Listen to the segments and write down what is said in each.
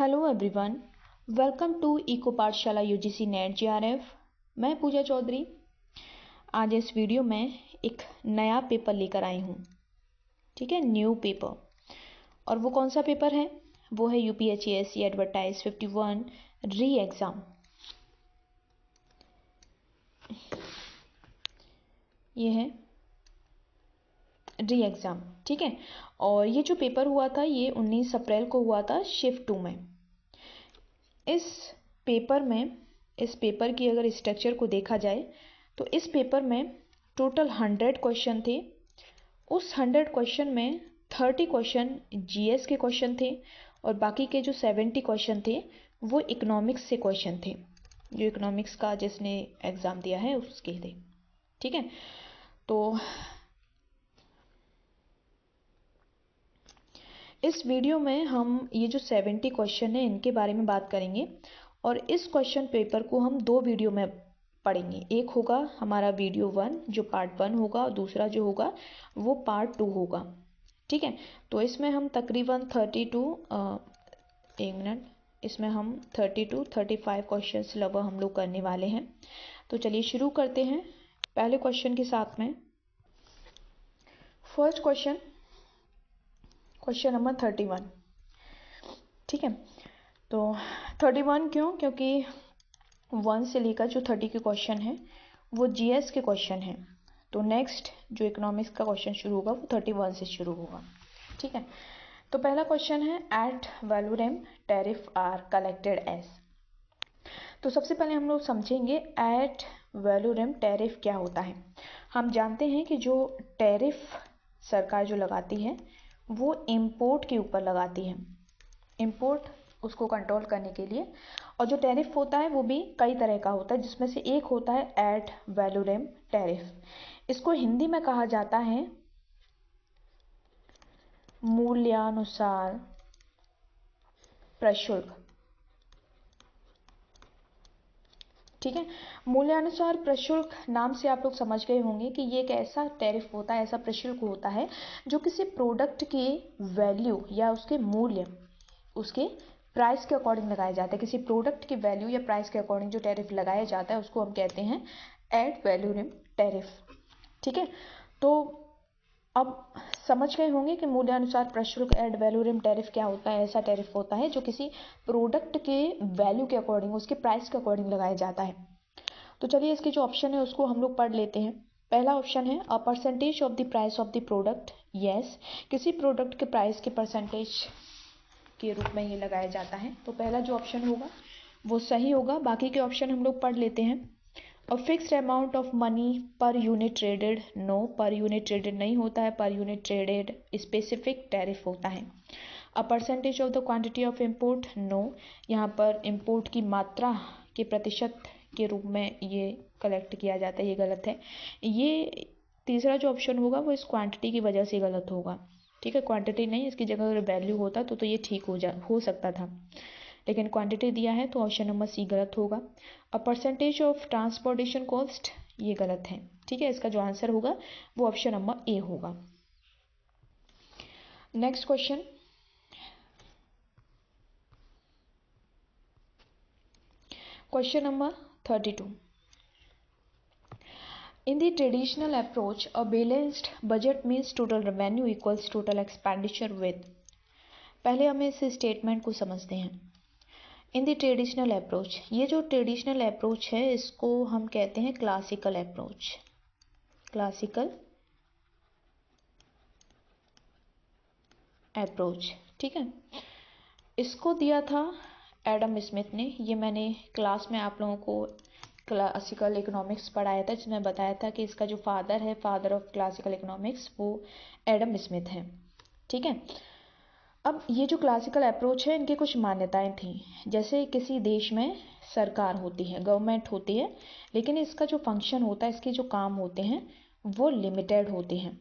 Hello everyone, welcome to eco Pathshala UGC NET JRF. मैं पूजा चौधरी आज इस वीडियो में एक नया पेपर लेकर आई हूँ। ठीक है, न्यू पेपर। और वो कौन सा पेपर है? वो है यूपीएससी एडवर्टाइज 51 री एग्ज़ाम। ये है री एग्ज़ाम। ठीक है, और ये जो पेपर हुआ था ये 19 अप्रैल को हुआ था शिफ्ट 2 में। इस पेपर की अगर स्ट्रक्चर को देखा जाए तो इस पेपर में टोटल 100 क्वेश्चन थे। उस 100 क्वेश्चन में 30 क्वेश्चन जीएस के क्वेश्चन थे और बाकी के जो 70 क्वेश्चन थे वो इकोनॉमिक्स से क्वेश्चन थे, जो इकोनॉमिक्स का जिसने एग्ज़ाम दिया है उसके थे। ठीक है, तो इस वीडियो में हम ये जो 70 क्वेश्चन है इनके बारे में बात करेंगे और इस क्वेश्चन पेपर को हम 2 वीडियो में पढ़ेंगे। एक होगा हमारा वीडियो 1 जो पार्ट 1 होगा और दूसरा जो होगा वो पार्ट 2 होगा। ठीक है, तो इसमें हम तकरीबन 35 क्वेश्चंस लगभग हम लोग करने वाले हैं। तो चलिए शुरू करते हैं पहले क्वेश्चन के साथ में। First question number 31। ठीक है, तो 31 क्यों? क्योंकि 1 से लेकर जो 30 के क्वेश्चन है वो जीएस के क्वेश्चन है। तो नेक्स्ट जो इकोनॉमिक्स का क्वेश्चन शुरू होगा वो 31 से शुरू होगा। ठीक है, तो पहला क्वेश्चन है ad valorem tariff are collected as. तो सबसे पहले हम लोग समझेंगे एट वैल्यूरेम टैरिफ क्या होता है। हम जानते हैं कि जो टैरिफ सरकार जो लगाती है वो इंपोर्ट के ऊपर लगाती है, इंपोर्ट उसको कंट्रोल करने के लिए। और जो टैरिफ होता है वो भी कई तरह का होता है, जिसमें से एक होता है एट वैल्यूरेम टैरिफ। इसको हिंदी में कहा जाता है मूल्यानुसार प्रशुल्क। ठीक है, मूल्यानुसार प्रशुल्क नाम से आप लोग समझ गए होंगे कि ये एक ऐसा टैरिफ होता है, ऐसा प्रशुल्क होता है जो किसी प्रोडक्ट के वैल्यू या उसके मूल्य, उसके प्राइस के अकॉर्डिंग लगाया जाता है। किसी प्रोडक्ट की वैल्यू या प्राइस के अकॉर्डिंग जो टैरिफ लगाया जाता है उसको हम कहते हैं एट वैल्यूरेम टैरिफ। ठीक है, तो अब समझ गए होंगे कि मूल्यानुसार प्रशुल्क एट वैल्यूरेम टैरिफ क्या होता है। ऐसा टैरिफ होता है जो किसी प्रोडक्ट के वैल्यू के अकॉर्डिंग, उसके प्राइस के अकॉर्डिंग लगाया जाता है। तो चलिए इसके जो ऑप्शन है उसको हम लोग पढ़ लेते हैं। पहला ऑप्शन है a percentage of the price of the product. Yes, किसी प्रोडक्ट के प्राइस के परसेंटेज के रूप में ये लगाया जाता है। तो पहला जो ऑप्शन होगा वो सही होगा। बाकी के ऑप्शन हम लोग पढ़ लेते हैं। A fixed amount of money per unit traded. No, per unit traded नहीं होता है, पर यूनिट ट्रेडेड स्पेसिफिक टैरिफ होता है। A percentage of the quantity of import. No, यहाँ पर इम्पोर्ट की मात्रा के प्रतिशत के रूप में ये कलेक्ट किया जाता है, ये गलत है। ये तीसरा जो ऑप्शन होगा वो इस क्वांटिटी की वजह से गलत होगा। ठीक है, क्वांटिटी नहीं, इसकी जगह अगर वैल्यू होता तो ये ठीक हो सकता था, लेकिन क्वांटिटी दिया है तो ऑप्शन नंबर सी गलत होगा। अ परसेंटेज ऑफ ट्रांसपोर्टेशन कॉस्ट, ये गलत है। ठीक है, इसका जो आंसर होगा वो ऑप्शन नंबर ए होगा। Next question, question number 32। In the traditional approach, a balanced budget means total revenue equals total expenditure with। पहले हमें इस स्टेटमेंट को समझते हैं। इन द ट्रेडिशनल अप्रोच, ये जो ट्रेडिशनल अप्रोच है इसको हम कहते हैं क्लासिकल अप्रोच। क्लासिकल अप्रोच, ठीक है, इसको दिया था एडम स्मिथ ने। ये मैंने क्लास में आप लोगों को क्लासिकल इकोनॉमिक्स पढ़ाया था, जिसमें बताया था कि इसका जो फादर है, फादर ऑफ क्लासिकल इकोनॉमिक्स, वो एडम स्मिथ है। ठीक है, अब ये जो क्लासिकल अप्रोच है इनकी कुछ मान्यताएं थी। जैसे किसी देश में सरकार होती है, गवर्नमेंट होती है, लेकिन इसका जो फंक्शन होता है, इसके जो काम होते हैं वो लिमिटेड होते हैं।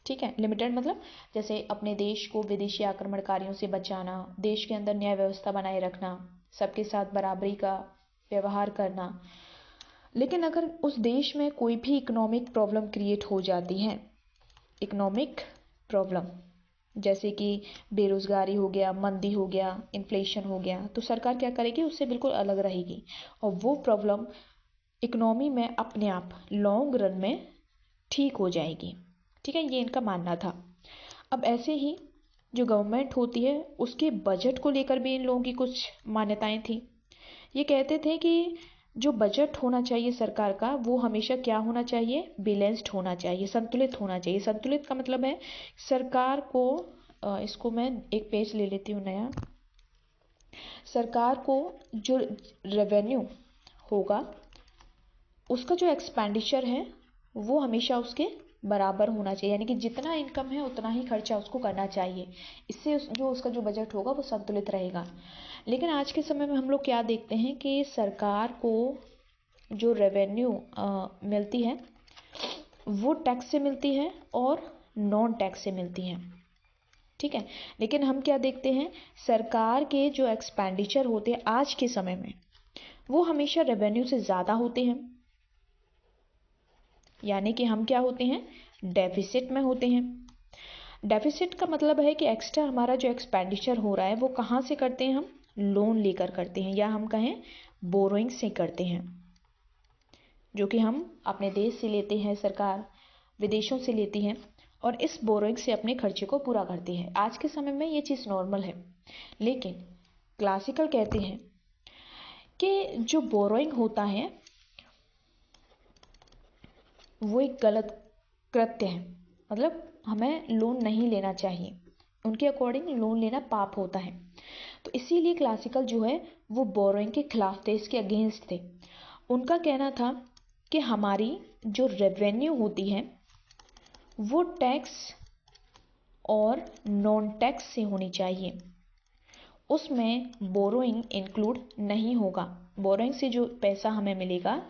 ठीक है, लिमिटेड मतलब जैसे अपने देश को विदेशी आक्रमणकारियों से बचाना, देश के अंदर न्याय व्यवस्था बनाए रखना, सबके साथ बराबरी का व्यवहार करना। लेकिन अगर उस देश में कोई भी इकोनॉमिक प्रॉब्लम क्रिएट हो जाती है, इकोनॉमिक प्रॉब्लम, जैसे कि बेरोजगारी हो गया, मंदी हो गया, इन्फ्लेशन हो गया, तो सरकार क्या करेगी, उससे बिल्कुल अलग रहेगी और वो प्रॉब्लम इकोनॉमी में अपने आप लॉन्ग रन में ठीक हो जाएगी। ठीक है, ये इनका मानना था। अब ऐसे ही जो गवर्नमेंट होती है उसके बजट को लेकर भी इन लोगों की कुछ मान्यताएं थी। ये कहते थे कि जो बजट होना चाहिए सरकार का वो हमेशा क्या होना चाहिए, बैलेंस्ड होना चाहिए, संतुलित होना चाहिए। संतुलित का मतलब है सरकार को इसको मैं एक पेज ले लेती हूँ नया। सरकार को जो रेवेन्यू होगा उसका जो एक्सपेंडिचर है वो हमेशा उसके बराबर होना चाहिए, यानी कि जितना इनकम है उतना ही खर्चा उसको करना चाहिए। इससे जो उसका जो बजट होगा वो संतुलित रहेगा। लेकिन आज के समय में हम लोग क्या देखते हैं कि सरकार को जो रेवेन्यू मिलती है वो टैक्स से मिलती है और नॉन टैक्स से मिलती है। ठीक है, लेकिन हम क्या देखते हैं, सरकार के जो एक्सपेंडिचर होते हैं आज के समय में वो हमेशा रेवेन्यू से ज़्यादा होते हैं, यानी कि हम क्या होते हैं, डेफिसिट में होते हैं। डेफिसिट का मतलब है कि एक्स्ट्रा हमारा जो एक्सपेंडिचर हो रहा है वो कहाँ से करते हैं, हम लोन लेकर करते हैं, या हम कहें बोरोइंग से करते हैं, जो कि हम अपने देश से लेते हैं, सरकार विदेशों से लेती है और इस बोरोइंग से अपने खर्चे को पूरा करती है। आज के समय में ये चीज़ नॉर्मल है। लेकिन क्लासिकल कहते हैं कि जो बोरोइंग होता है वो एक गलत कृत्य है, मतलब हमें लोन नहीं लेना चाहिए। उनके अकॉर्डिंग लोन लेना पाप होता है। तो इसीलिए क्लासिकल जो है वो बोरोइंग के खिलाफ थे, इसके अगेंस्ट थे। उनका कहना था कि हमारी जो रेवेन्यू होती है वो टैक्स और नॉन टैक्स से होनी चाहिए, उसमें बोरोइंग इंक्लूड नहीं होगा। बोरोइंग से जो पैसा हमें मिलेगा,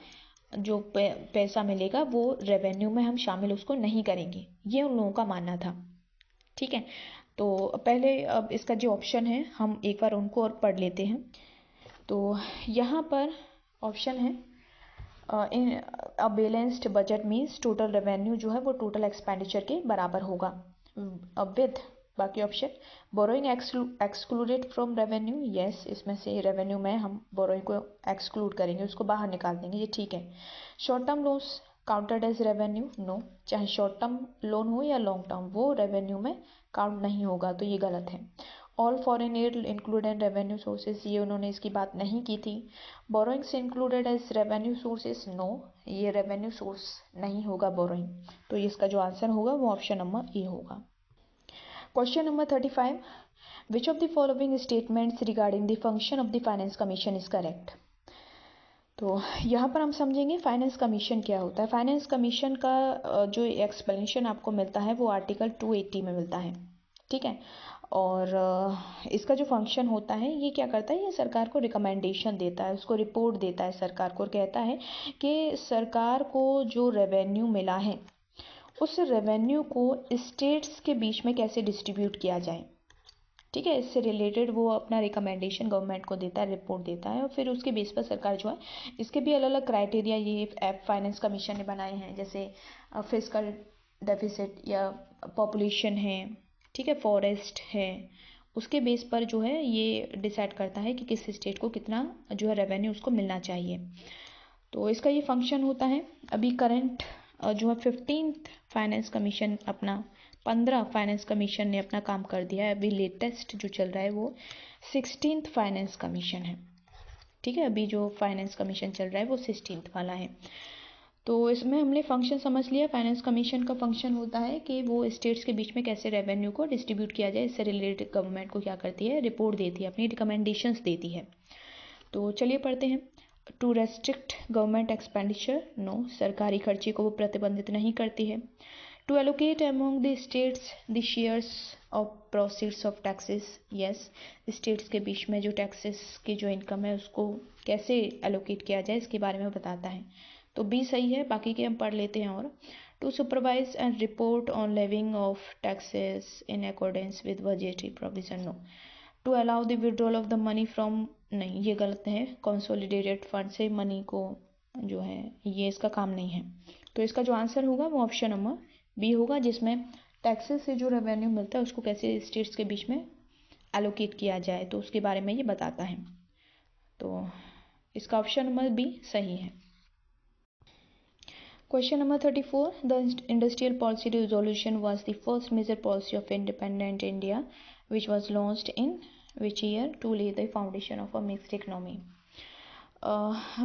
जो पैसा मिलेगा वो रेवेन्यू में हम शामिल उसको नहीं करेंगे, ये उन लोगों का मानना था। ठीक है, तो पहले अब इसका जो ऑप्शन है हम एक बार उनको और पढ़ लेते हैं। तो यहाँ पर ऑप्शन है in a balanced budget means total revenue जो है वो टोटल एक्सपेंडिचर के बराबर होगा विद बाकी option borrowing excluded from revenue, yes इसमें से रेवेन्यू में हम बोरोइंग को एक्सक्लूड करेंगे, उसको बाहर निकाल देंगे, ये ठीक है। Short term loans counted as revenue, no, चाहे शॉर्ट टर्म लोन हो या लॉन्ग टर्म वो रेवेन्यू में काउंट नहीं होगा, तो ये गलत है। All foreign aid included revenue sources, ये उन्होंने इसकी बात नहीं की थी। Borrowings included as revenue sources, no, ये रेवेन्यू सोर्स नहीं होगा बोरोइंग, तो इसका जो आंसर होगा वो ऑप्शन नंबर ए होगा। Question number 35, which of the following statements regarding the function of the finance commission is correct. तो यहाँ पर हम समझेंगे फाइनेंस कमीशन क्या होता है। फाइनेंस कमीशन का जो एक्सप्लेनेशन आपको मिलता है वो आर्टिकल 280 में मिलता है। ठीक है, और इसका जो फंक्शन होता है ये क्या करता है, ये सरकार को रिकमेंडेशन देता है, उसको रिपोर्ट देता है सरकार को, और कहता है कि सरकार को जो रेवेन्यू मिला है उस रेवेन्यू को स्टेट्स के बीच में कैसे डिस्ट्रीब्यूट किया जाए। ठीक है, इससे रिलेटेड वो अपना रिकमेंडेशन गवर्नमेंट को देता है, रिपोर्ट देता है, और फिर उसके बेस पर सरकार जो है, इसके भी अलग अलग क्राइटेरिया ये फाइनेंस कमीशन ने बनाए हैं, जैसे फिस्कल डेफिसिट या पॉपुलेशन है, ठीक है, फॉरेस्ट है, उसके बेस पर जो है ये डिसाइड करता है कि किस स्टेट को कितना जो है रेवेन्यू उसको मिलना चाहिए। तो इसका ये फंक्शन होता है। अभी करंट जो है 15th फाइनेंस कमीशन अपना 15 फाइनेंस कमीशन ने अपना काम कर दिया है। अभी लेटेस्ट जो चल रहा है वो 16th फाइनेंस कमीशन है। ठीक है, अभी जो फाइनेंस कमीशन चल रहा है वो 16th वाला है। तो इसमें हमने फंक्शन समझ लिया। फाइनेंस कमीशन का फंक्शन होता है कि वो स्टेट्स के बीच में कैसे रेवेन्यू को डिस्ट्रीब्यूट किया जाए, इससे रिलेटेड गवर्नमेंट को क्या करती है, रिपोर्ट देती है, अपनी रिकमेंडेशंस देती है। तो चलिए पढ़ते हैं। To restrict government expenditure, no, सरकारी खर्चे को वो प्रतिबंधित नहीं करती है। To allocate among the states the shares of proceeds of taxes, yes, states के बीच में जो टैक्सेस की जो इनकम है उसको कैसे एलोकेट किया जाए इसके बारे में बताता है। तो बी सही है, बाकी के हम पढ़ लेते हैं। और to supervise and report on levying of taxes in accordance with budgetary provision, no. To allow the withdrawal of the money from, नहीं ये गलत है, कंसोलिडेटेड फंड से मनी को जो है ये इसका काम नहीं है। तो इसका जो आंसर होगा वो ऑप्शन नंबर बी होगा, जिसमें टैक्सेस से जो रेवेन्यू मिलता है उसको कैसे स्टेट्स के बीच में एलोकेट किया जाए, तो उसके बारे में ये बताता है। तो इसका ऑप्शन नंबर बी सही है। Question number 34. The Industrial Policy Resolution was the first major policy of independent India, which was launched in which year to lay the foundation of a mixed economy.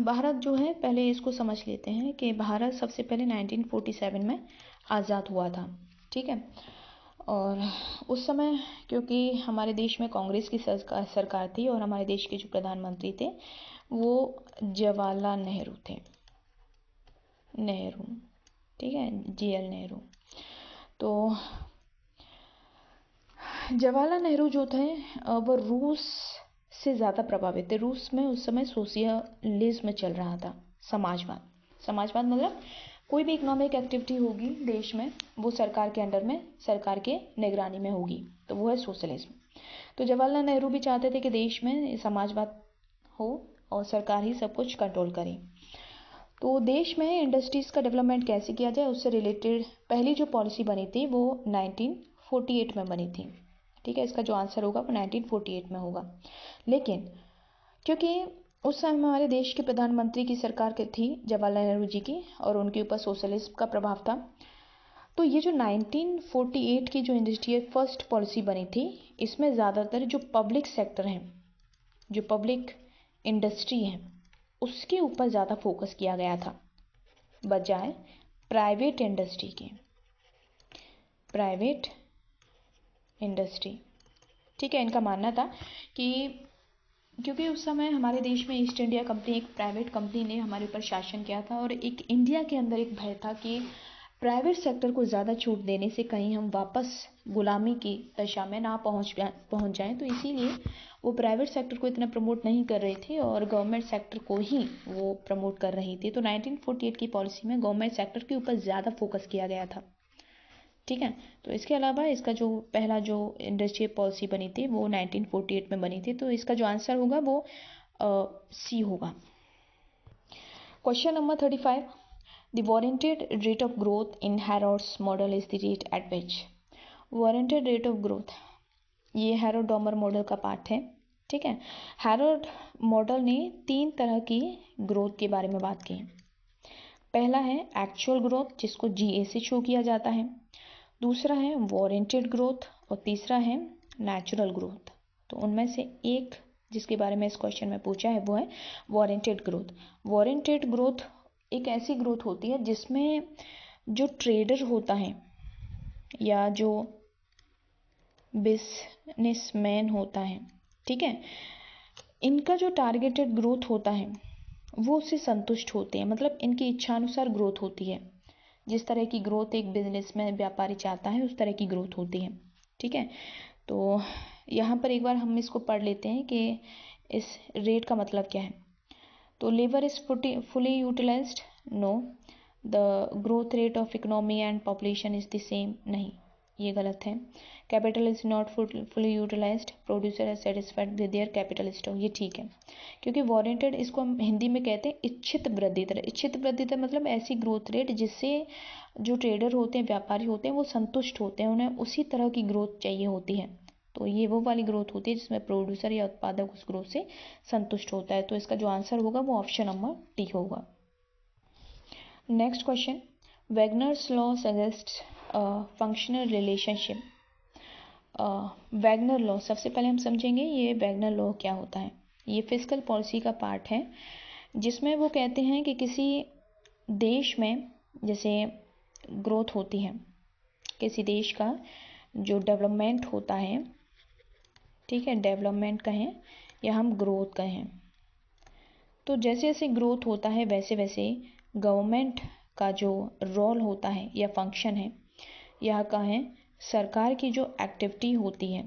Bharat जो है, पहले इसको समझ लेते हैं कि भारत सबसे पहले 1947 में आज़ाद हुआ था, ठीक है। और उस समय क्योंकि हमारे देश में कांग्रेस की सरकार थी और हमारे देश के जो प्रधानमंत्री थे वो जवाहरलाल नेहरू थे, ठीक है, JL नेहरू। तो जवाहरलाल नेहरू जो थे वो रूस से ज़्यादा प्रभावित थे। रूस में उस समय सोशलिज्म चल रहा था, समाजवाद मतलब कोई भी इकोनॉमिक एक्टिविटी होगी देश में वो सरकार के अंडर में, सरकार के निगरानी में होगी, तो वो है सोशलिज्म। तो जवाहरलाल नेहरू भी चाहते थे कि देश में समाजवाद हो और सरकार ही सब कुछ कंट्रोल करे। तो देश में इंडस्ट्रीज़ का डेवलपमेंट कैसे किया जाए उससे रिलेटेड पहली जो पॉलिसी बनी थी वो 1948 में बनी थी, ठीक है। इसका जो आंसर होगा वो 1948 में होगा। लेकिन क्योंकि उस समय हमारे देश के प्रधानमंत्री की सरकार की थी जवाहरलाल नेहरू जी की और उनके ऊपर सोशलिज्म का प्रभाव था, तो ये जो 1948 की जो इंडस्ट्रियल फर्स्ट पॉलिसी बनी थी इसमें ज़्यादातर जो पब्लिक सेक्टर है, जो पब्लिक इंडस्ट्री है उसके ऊपर ज़्यादा फोकस किया गया था बजाय प्राइवेट इंडस्ट्री के, प्राइवेट इंडस्ट्री, ठीक है। इनका मानना था कि क्योंकि उस समय हमारे देश में ईस्ट इंडिया कंपनी एक प्राइवेट कंपनी ने हमारे ऊपर शासन किया था और एक इंडिया के अंदर एक भय था कि प्राइवेट सेक्टर को ज़्यादा छूट देने से कहीं हम वापस गुलामी की दशा में ना पहुंच जाएं, तो इसीलिए वो प्राइवेट सेक्टर को इतना प्रमोट नहीं कर रही थी और गवर्नमेंट सेक्टर को ही वो प्रमोट कर रही थी। तो 1948 की पॉलिसी में गवर्नमेंट सेक्टर के ऊपर ज़्यादा फोकस किया गया था, ठीक है। तो इसके अलावा इसका जो पहला जो इंडस्ट्रियल पॉलिसी बनी थी वो 1948 में बनी थी, तो इसका जो आंसर होगा वो सी होगा। Question number 35. The warranted rate of growth in Harrod's model is the rate at which. Warranted rate of growth ये हैरोड डॉमर मॉडल का पार्ट है, ठीक है। हैरोड मॉडल ने 3 तरह की ग्रोथ के बारे में बात की। पहला है एक्चुअल ग्रोथ जिसको GA से शो किया जाता है, दूसरा है वारंटेड ग्रोथ और तीसरा है नेचुरल ग्रोथ। तो उनमें से एक जिसके बारे में इस क्वेश्चन में पूछा है वो है वारंटेड ग्रोथ। वारंटेड ग्रोथ एक ऐसी ग्रोथ होती है जिसमें जो ट्रेडर होता है या जो बिजनेसमैन होता है, ठीक है, इनका जो टारगेटेड ग्रोथ होता है वो उससे संतुष्ट होते हैं, मतलब इनकी इच्छानुसार ग्रोथ होती है। जिस तरह की ग्रोथ एक बिजनेसमैन व्यापारी चाहता है उस तरह की ग्रोथ होती है, ठीक है। तो यहाँ पर एक बार हम इसको पढ़ लेते हैं कि इस रेट का मतलब क्या है। तो labour is fully utilised, no. The growth rate of economy and population is the same, नहीं, ये गलत है। Capital is not fully utilised, producer is satisfied with their capital stock, ये ठीक है। क्योंकि वारंटेड इसको हम हिंदी में कहते हैं इच्छित वृद्धि दर। इच्छित वृद्धि दर मतलब ऐसी ग्रोथ रेट जिससे जो ट्रेडर होते हैं, व्यापारी होते हैं, वो संतुष्ट होते हैं, उन्हें उसी तरह की ग्रोथ चाहिए होती है। तो ये वो वाली ग्रोथ होती है जिसमें प्रोड्यूसर या उत्पादक उस ग्रोथ से संतुष्ट होता है। तो इसका जो आंसर होगा वो ऑप्शन नंबर डी होगा। Next question, Wagner's law suggest functional relationship. Wagner law सबसे पहले हम समझेंगे ये वैगनर लॉ क्या होता है। ये फिस्कल पॉलिसी का पार्ट है जिसमें वो कहते हैं कि किसी देश में जैसे ग्रोथ होती है, किसी देश का जो डेवलपमेंट होता है, ठीक है, डेवलपमेंट कहें या हम ग्रोथ कहें, तो जैसे जैसे ग्रोथ होता है वैसे वैसे गवर्नमेंट का जो रोल होता है या फंक्शन है या कहें सरकार की जो एक्टिविटी होती है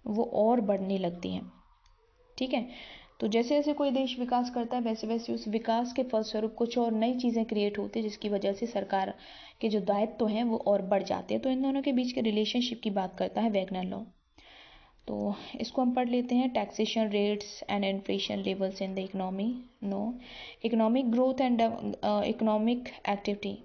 वो और बढ़ने लगती है, ठीक है। तो जैसे जैसे कोई देश विकास करता है वैसे वैसे उस विकास के फलस्वरूप कुछ और नई चीज़ें क्रिएट होती है जिसकी वजह से सरकार के जो दायित्व हैं वो और बढ़ जाते हैं। तो इन दोनों के बीच के रिलेशनशिप की बात करता है वैगनर लॉ। तो इसको हम पढ़ लेते हैं। Taxation rates and inflation levels in the economy, no. Economic growth and economic activity,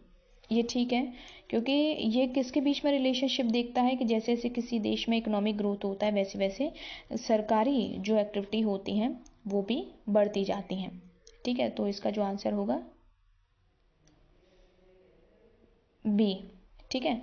ये ठीक है, क्योंकि ये किसके बीच में रिलेशनशिप देखता है कि जैसे जैसे किसी देश में इकोनॉमिक ग्रोथ होता है वैसे वैसे सरकारी जो एक्टिविटी होती हैं वो भी बढ़ती जाती हैं। ठीक है, तो इसका जो आंसर होगा बी। ठीक है,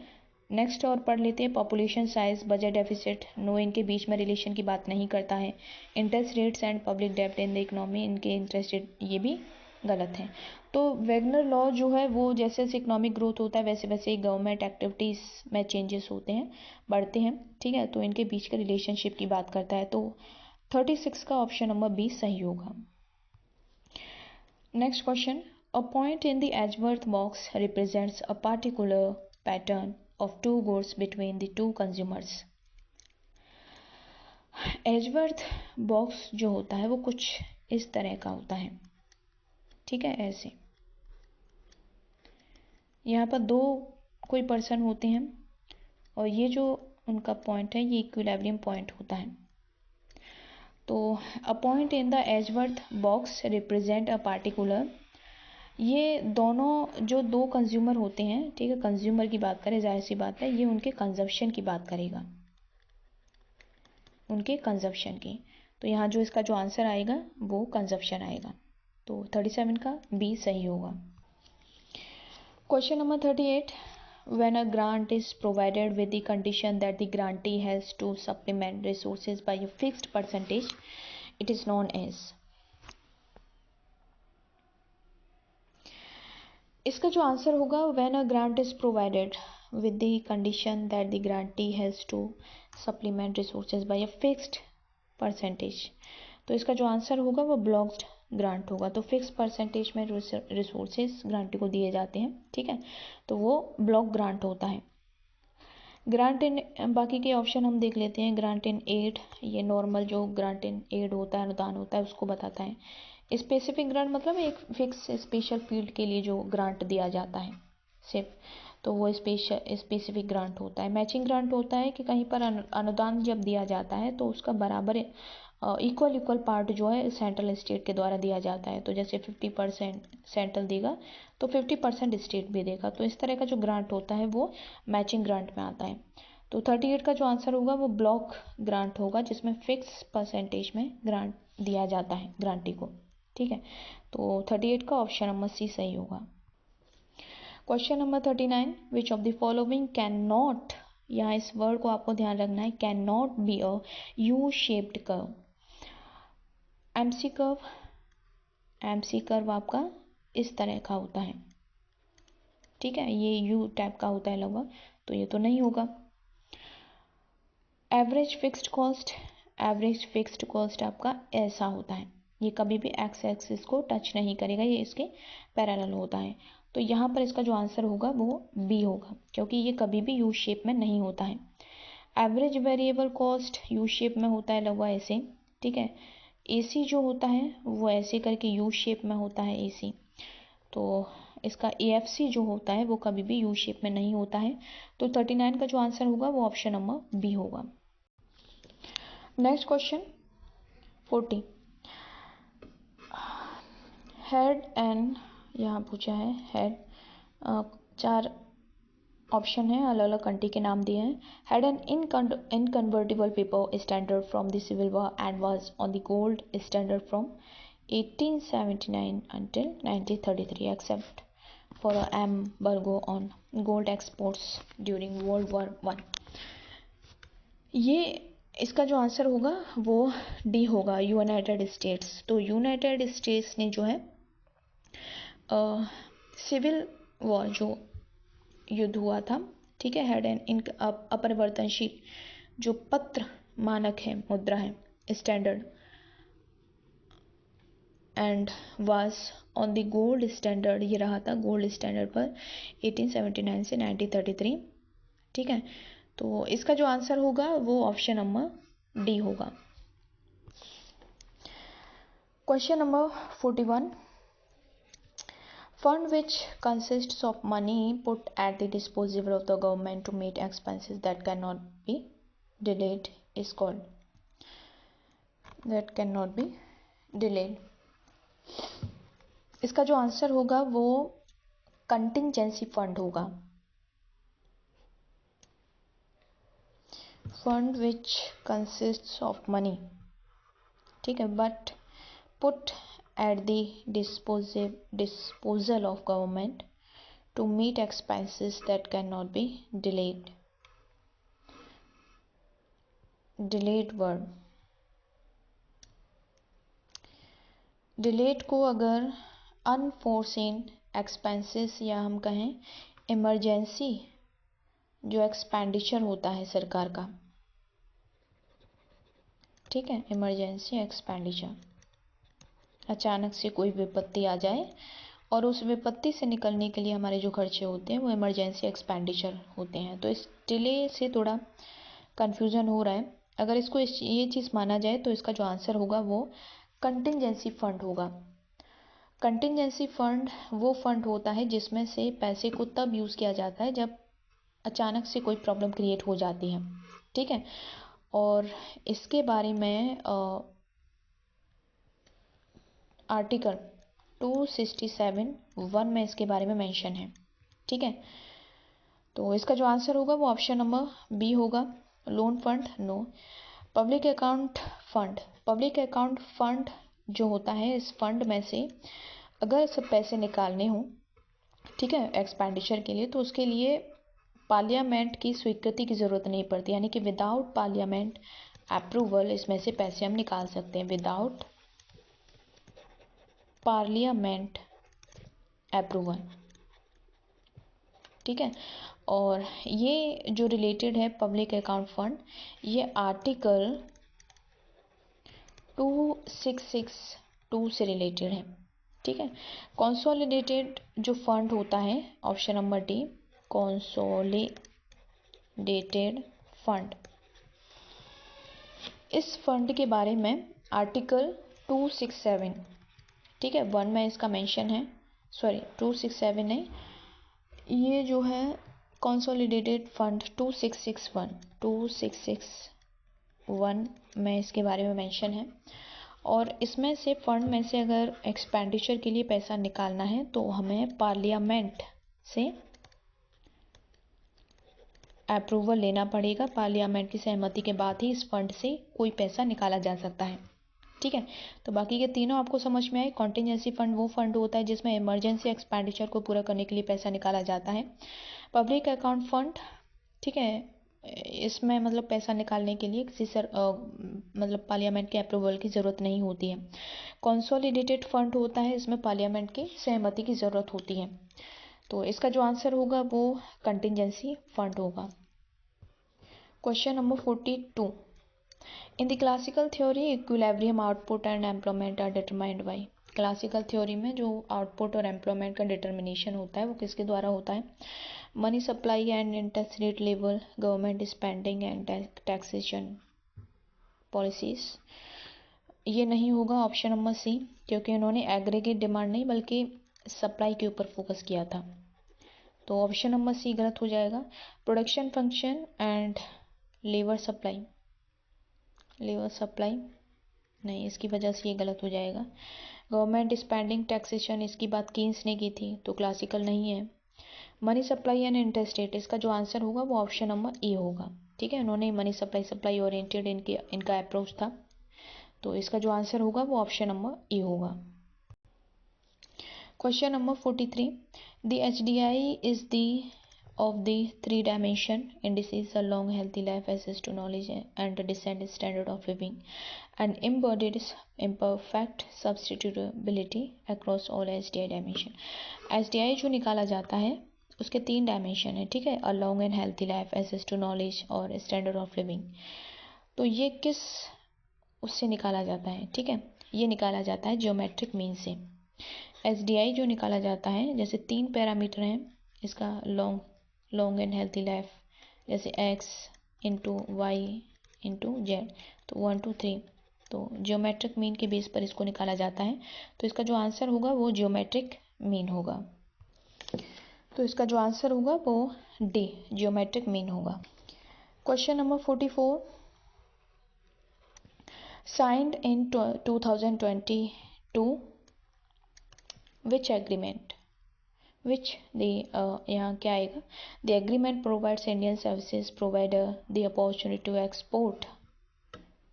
नेक्स्ट और पढ़ लेते हैं। Population size, budget deficit, no, इनके बीच में रिलेशन की बात नहीं करता है। इंटरेस्ट रेट्स एंड पब्लिक डेब्ट इन द इकोनॉमी, इनके इंटरेस्ट रेट ये भी गलत है। तो वेगनर लॉ जो है वो जैसे जैसे इकोनॉमिक ग्रोथ होता है वैसे वैसे गवर्नमेंट एक्टिविटीज़ में चेंजेस होते हैं, बढ़ते हैं। ठीक है, तो इनके बीच के रिलेशनशिप की बात करता है, तो 36 का ऑप्शन नंबर बी सही होगा। Next question, a point in the Edgeworth box represents a particular pattern of two goods between the two consumers। Edgeworth box जो होता है वो कुछ इस तरह का होता है। ठीक है, ऐसे यहाँ पर दो कोई पर्सन होते हैं और ये जो उनका पॉइंट है ये इक्विलिब्रियम पॉइंट होता है। तो a point in the Edgeworth box represent a particular, ये दोनों जो दो कंज्यूमर होते हैं, ठीक है, कंज्यूमर की बात करें, जाहिर सी बात है ये उनके कंजप्शन की बात करेगा, उनके कंजप्शन की। तो यहाँ जो इसका जो आंसर आएगा वो कंजप्शन आएगा, तो 37 का बी सही होगा। Question number 38, when a grant is provided with the condition that the grantee has to supplement resources by a fixed percentage, it is known as। इसका जो आंसर होगा when a grant is provided with the condition that the grantee has to supplement resources by a fixed percentage, तो इसका जो answer होगा वो blocked grant होगा। तो फिक्स परसेंटेज में रिसोर्सेज ग्रांटी को दिए जाते हैं। ठीक है, तो वो ब्लॉक ग्रांट होता है। ग्रांट इन, बाकी के ऑप्शन हम देख लेते हैं। ग्रांट इन एड, ये नॉर्मल जो ग्रांट इन एड होता है, अनुदान होता है, उसको बताता है। स्पेसिफिक ग्रांट मतलब एक फिक्स स्पेशल फील्ड के लिए जो ग्रांट दिया जाता है सिर्फ, तो वो स्पेसिफिक ग्रांट होता है। मैचिंग ग्रांट होता है कि कहीं पर अनुदान जब दिया जाता है तो उसका बराबर इक्वल पार्ट जो है सेंट्रल स्टेट के द्वारा दिया जाता है। तो जैसे 50% सेंट्रल देगा तो 50% स्टेट भी देगा। तो इस तरह का जो ग्रांट होता है वो मैचिंग ग्रांट में आता है। तो 38 का जो आंसर होगा वो ब्लॉक ग्रांट होगा, जिसमें फिक्स परसेंटेज में ग्रांट दिया जाता है ग्रांटी को। ठीक है, तो 38 का ऑप्शन नंबर सी सही होगा। Question number 39, which of the following can not, यहाँ इस वर्ड को आपको ध्यान रखना है, can not be a U shaped curve. MC curve आपका इस तरह का होता है। ठीक है, ये यू टाइप का होता है लगभग, तो ये तो नहीं होगा। एवरेज फिक्स्ड कॉस्ट आपका ऐसा होता है, ये कभी भी एक्स एक्सिस को टच नहीं करेगा, ये इसके पैरेलल होता है। तो यहाँ पर इसका जो आंसर होगा वो बी होगा, क्योंकि ये कभी भी यू शेप में नहीं होता है। Average variable cost U shape में होता है लगभग ऐसे। ठीक है, एसी जो होता है वो ऐसे करके यू शेप में होता है एसी। तो इसका एएफसी जो होता है वो कभी भी यू शेप में नहीं होता है। तो 39 का जो आंसर होगा वो ऑप्शन नंबर बी होगा। नेक्स्ट क्वेश्चन 40, हेड एंड, यहाँ पूछा है हेड, 4 ऑप्शन है, अलग अलग कंट्री के नाम दिए हैं। Had an inconvertible paper standard from the civil war and was on the gold standard from 1879 until 1933 except for a embargo on gold exports during World War I। ये इसका जो आंसर होगा वो डी होगा, यूनाइटेड स्टेट्स। तो United states ने जो है सिविल वॉर जो युद्ध हुआ था, ठीक है, हैड एन अपरिवर्तनशील जो पत्र मानक है, मुद्रा है, standard, and was on the gold standard, ये रहा था गोल्ड स्टैंडर्ड पर 1879 से 1933। ठीक है, तो इसका जो आंसर होगा वो ऑप्शन नंबर डी होगा। Question number 41, fund which consists of money put at the disposal of the government to meet expenses that cannot be delayed is called, that cannot be delayed। इसका जो answer होगा वो contingency fund होगा, fund which consists of money, ठीक है, but put at the disposal of government to meet expenses that can not be delayed. Delayed word, delayed को अगर unforeseen expenses या हम कहें इमरजेंसी जो एक्सपेंडिचर होता है सरकार का, ठीक है, इमरजेंसी एक्सपेंडिचर, अचानक से कोई विपत्ति आ जाए और उस विपत्ति से निकलने के लिए हमारे जो खर्चे होते हैं वो इमरजेंसी एक्सपेंडिचर होते हैं। तो इस डिले से थोड़ा कन्फ्यूज़न हो रहा है। अगर इसको ये चीज़ माना जाए तो इसका जो आंसर होगा वो कंटिंजेंसी फंड होगा। कंटिंजेंसी फंड वो फंड होता है जिसमें से पैसे को तब यूज़ किया जाता है जब अचानक से कोई प्रॉब्लम क्रिएट हो जाती है, ठीक है। और इसके बारे में आर्टिकल 267(1) में इसके बारे में मेंशन है, ठीक है। तो इसका जो आंसर होगा वो ऑप्शन नंबर बी होगा, loan fund no. Public account fund, public account fund जो होता है, इस फंड में से अगर सब पैसे निकालने हों, ठीक है, एक्सपेंडिचर के लिए, तो उसके लिए पार्लियामेंट की स्वीकृति की ज़रूरत नहीं पड़ती, यानी कि विदाउट पार्लियामेंट अप्रूवल इसमें से पैसे हम निकाल सकते हैं, विदाउट पार्लियामेंट अप्रूवल, ठीक है। और ये जो रिलेटेड है पब्लिक अकाउंट फंड, ये आर्टिकल 2662 से रिलेटेड है, ठीक है। कंसोलिडेटेड जो फंड होता है, option number D, consolidated fund, इस फंड के बारे में आर्टिकल 267, ठीक है, 1 में इसका मेंशन है, सॉरी 267 नहीं, ये जो है कंसोलिडेटेड फंड 2661 में इसके बारे में मेंशन है। और इसमें से फंड में से अगर एक्सपेंडिचर के लिए पैसा निकालना है तो हमें पार्लियामेंट से अप्रूवल लेना पड़ेगा, पार्लियामेंट की सहमति के बाद ही इस फंड से कोई पैसा निकाला जा सकता है, ठीक है। तो बाकी के तीनों आपको समझ में आए। कॉन्टीजेंसी फंड वो फंड होता है जिसमें इमरजेंसी एक्सपेंडिचर को पूरा करने के लिए पैसा निकाला जाता है। पब्लिक अकाउंट फंड, ठीक है, इसमें मतलब पैसा निकालने के लिए किसी मतलब पार्लियामेंट के अप्रूवल की ज़रूरत नहीं होती है। कंसोलिडेटेड फंड होता है, इसमें पार्लियामेंट की सहमति की ज़रूरत होती है। तो इसका जो आंसर होगा वो कंटिजेंसी फंड होगा। Question number 42, in the classical theory equilibrium output and employment are determined by. Classical theory में जो आउटपुट और एम्प्लॉयमेंट का डिटर्मिनेशन होता है वो किसके द्वारा होता है? Money supply and interest rate level, government spending and taxation policies. ये नहीं होगा ऑप्शन नंबर सी, क्योंकि उन्होंने एग्रीगेट डिमांड नहीं बल्कि सप्लाई के ऊपर फोकस किया था। तो ऑप्शन नंबर सी गलत हो जाएगा। Production function and labour supply, labour supply नहीं, इसकी वजह से ये गलत हो जाएगा। गवर्नमेंट स्पेंडिंग टैक्सेशन, इसकी बात कीन्स ने की थी, तो क्लासिकल नहीं है। Money supply and interest rate, इसका जो आंसर होगा वो ऑप्शन नंबर ए होगा, ठीक है। उन्होंने मनी सप्लाई ओरिएंटेड इनका अप्रोच था, तो इसका जो आंसर होगा वो ऑप्शन नंबर ए होगा। Question number 43, the HDI is the of the three-dimension indices along healthy life access to knowledge and decent standard of living and embodies imperfect substitutability across all HDI dimension। HDI जो निकाला जाता है उसके 3 dimension है, ठीक है, along and healthy life access to knowledge और standard of living। तो ये किस उससे निकाला जाता है, ठीक है, ये निकाला जाता है ज्योमेट्रिक मीन से। HDI जो निकाला जाता है, जैसे 3 पैरामीटर हैं इसका, लॉन्ग एंड हेल्थी लाइफ, जैसे x into Y into Z, तो 1 2 3, तो जियोमेट्रिक मीन के बेस पर इसको निकाला जाता है। तो इसका जो आंसर होगा वो जियोमेट्रिक मीन होगा। तो इसका जो आंसर होगा वो डी, जियोमेट्रिक मीन होगा। Question number 44, signed in 2022 which agreement, which the यहाँ क्या आएगा, the agreement provides Indian services provider the opportunity to export,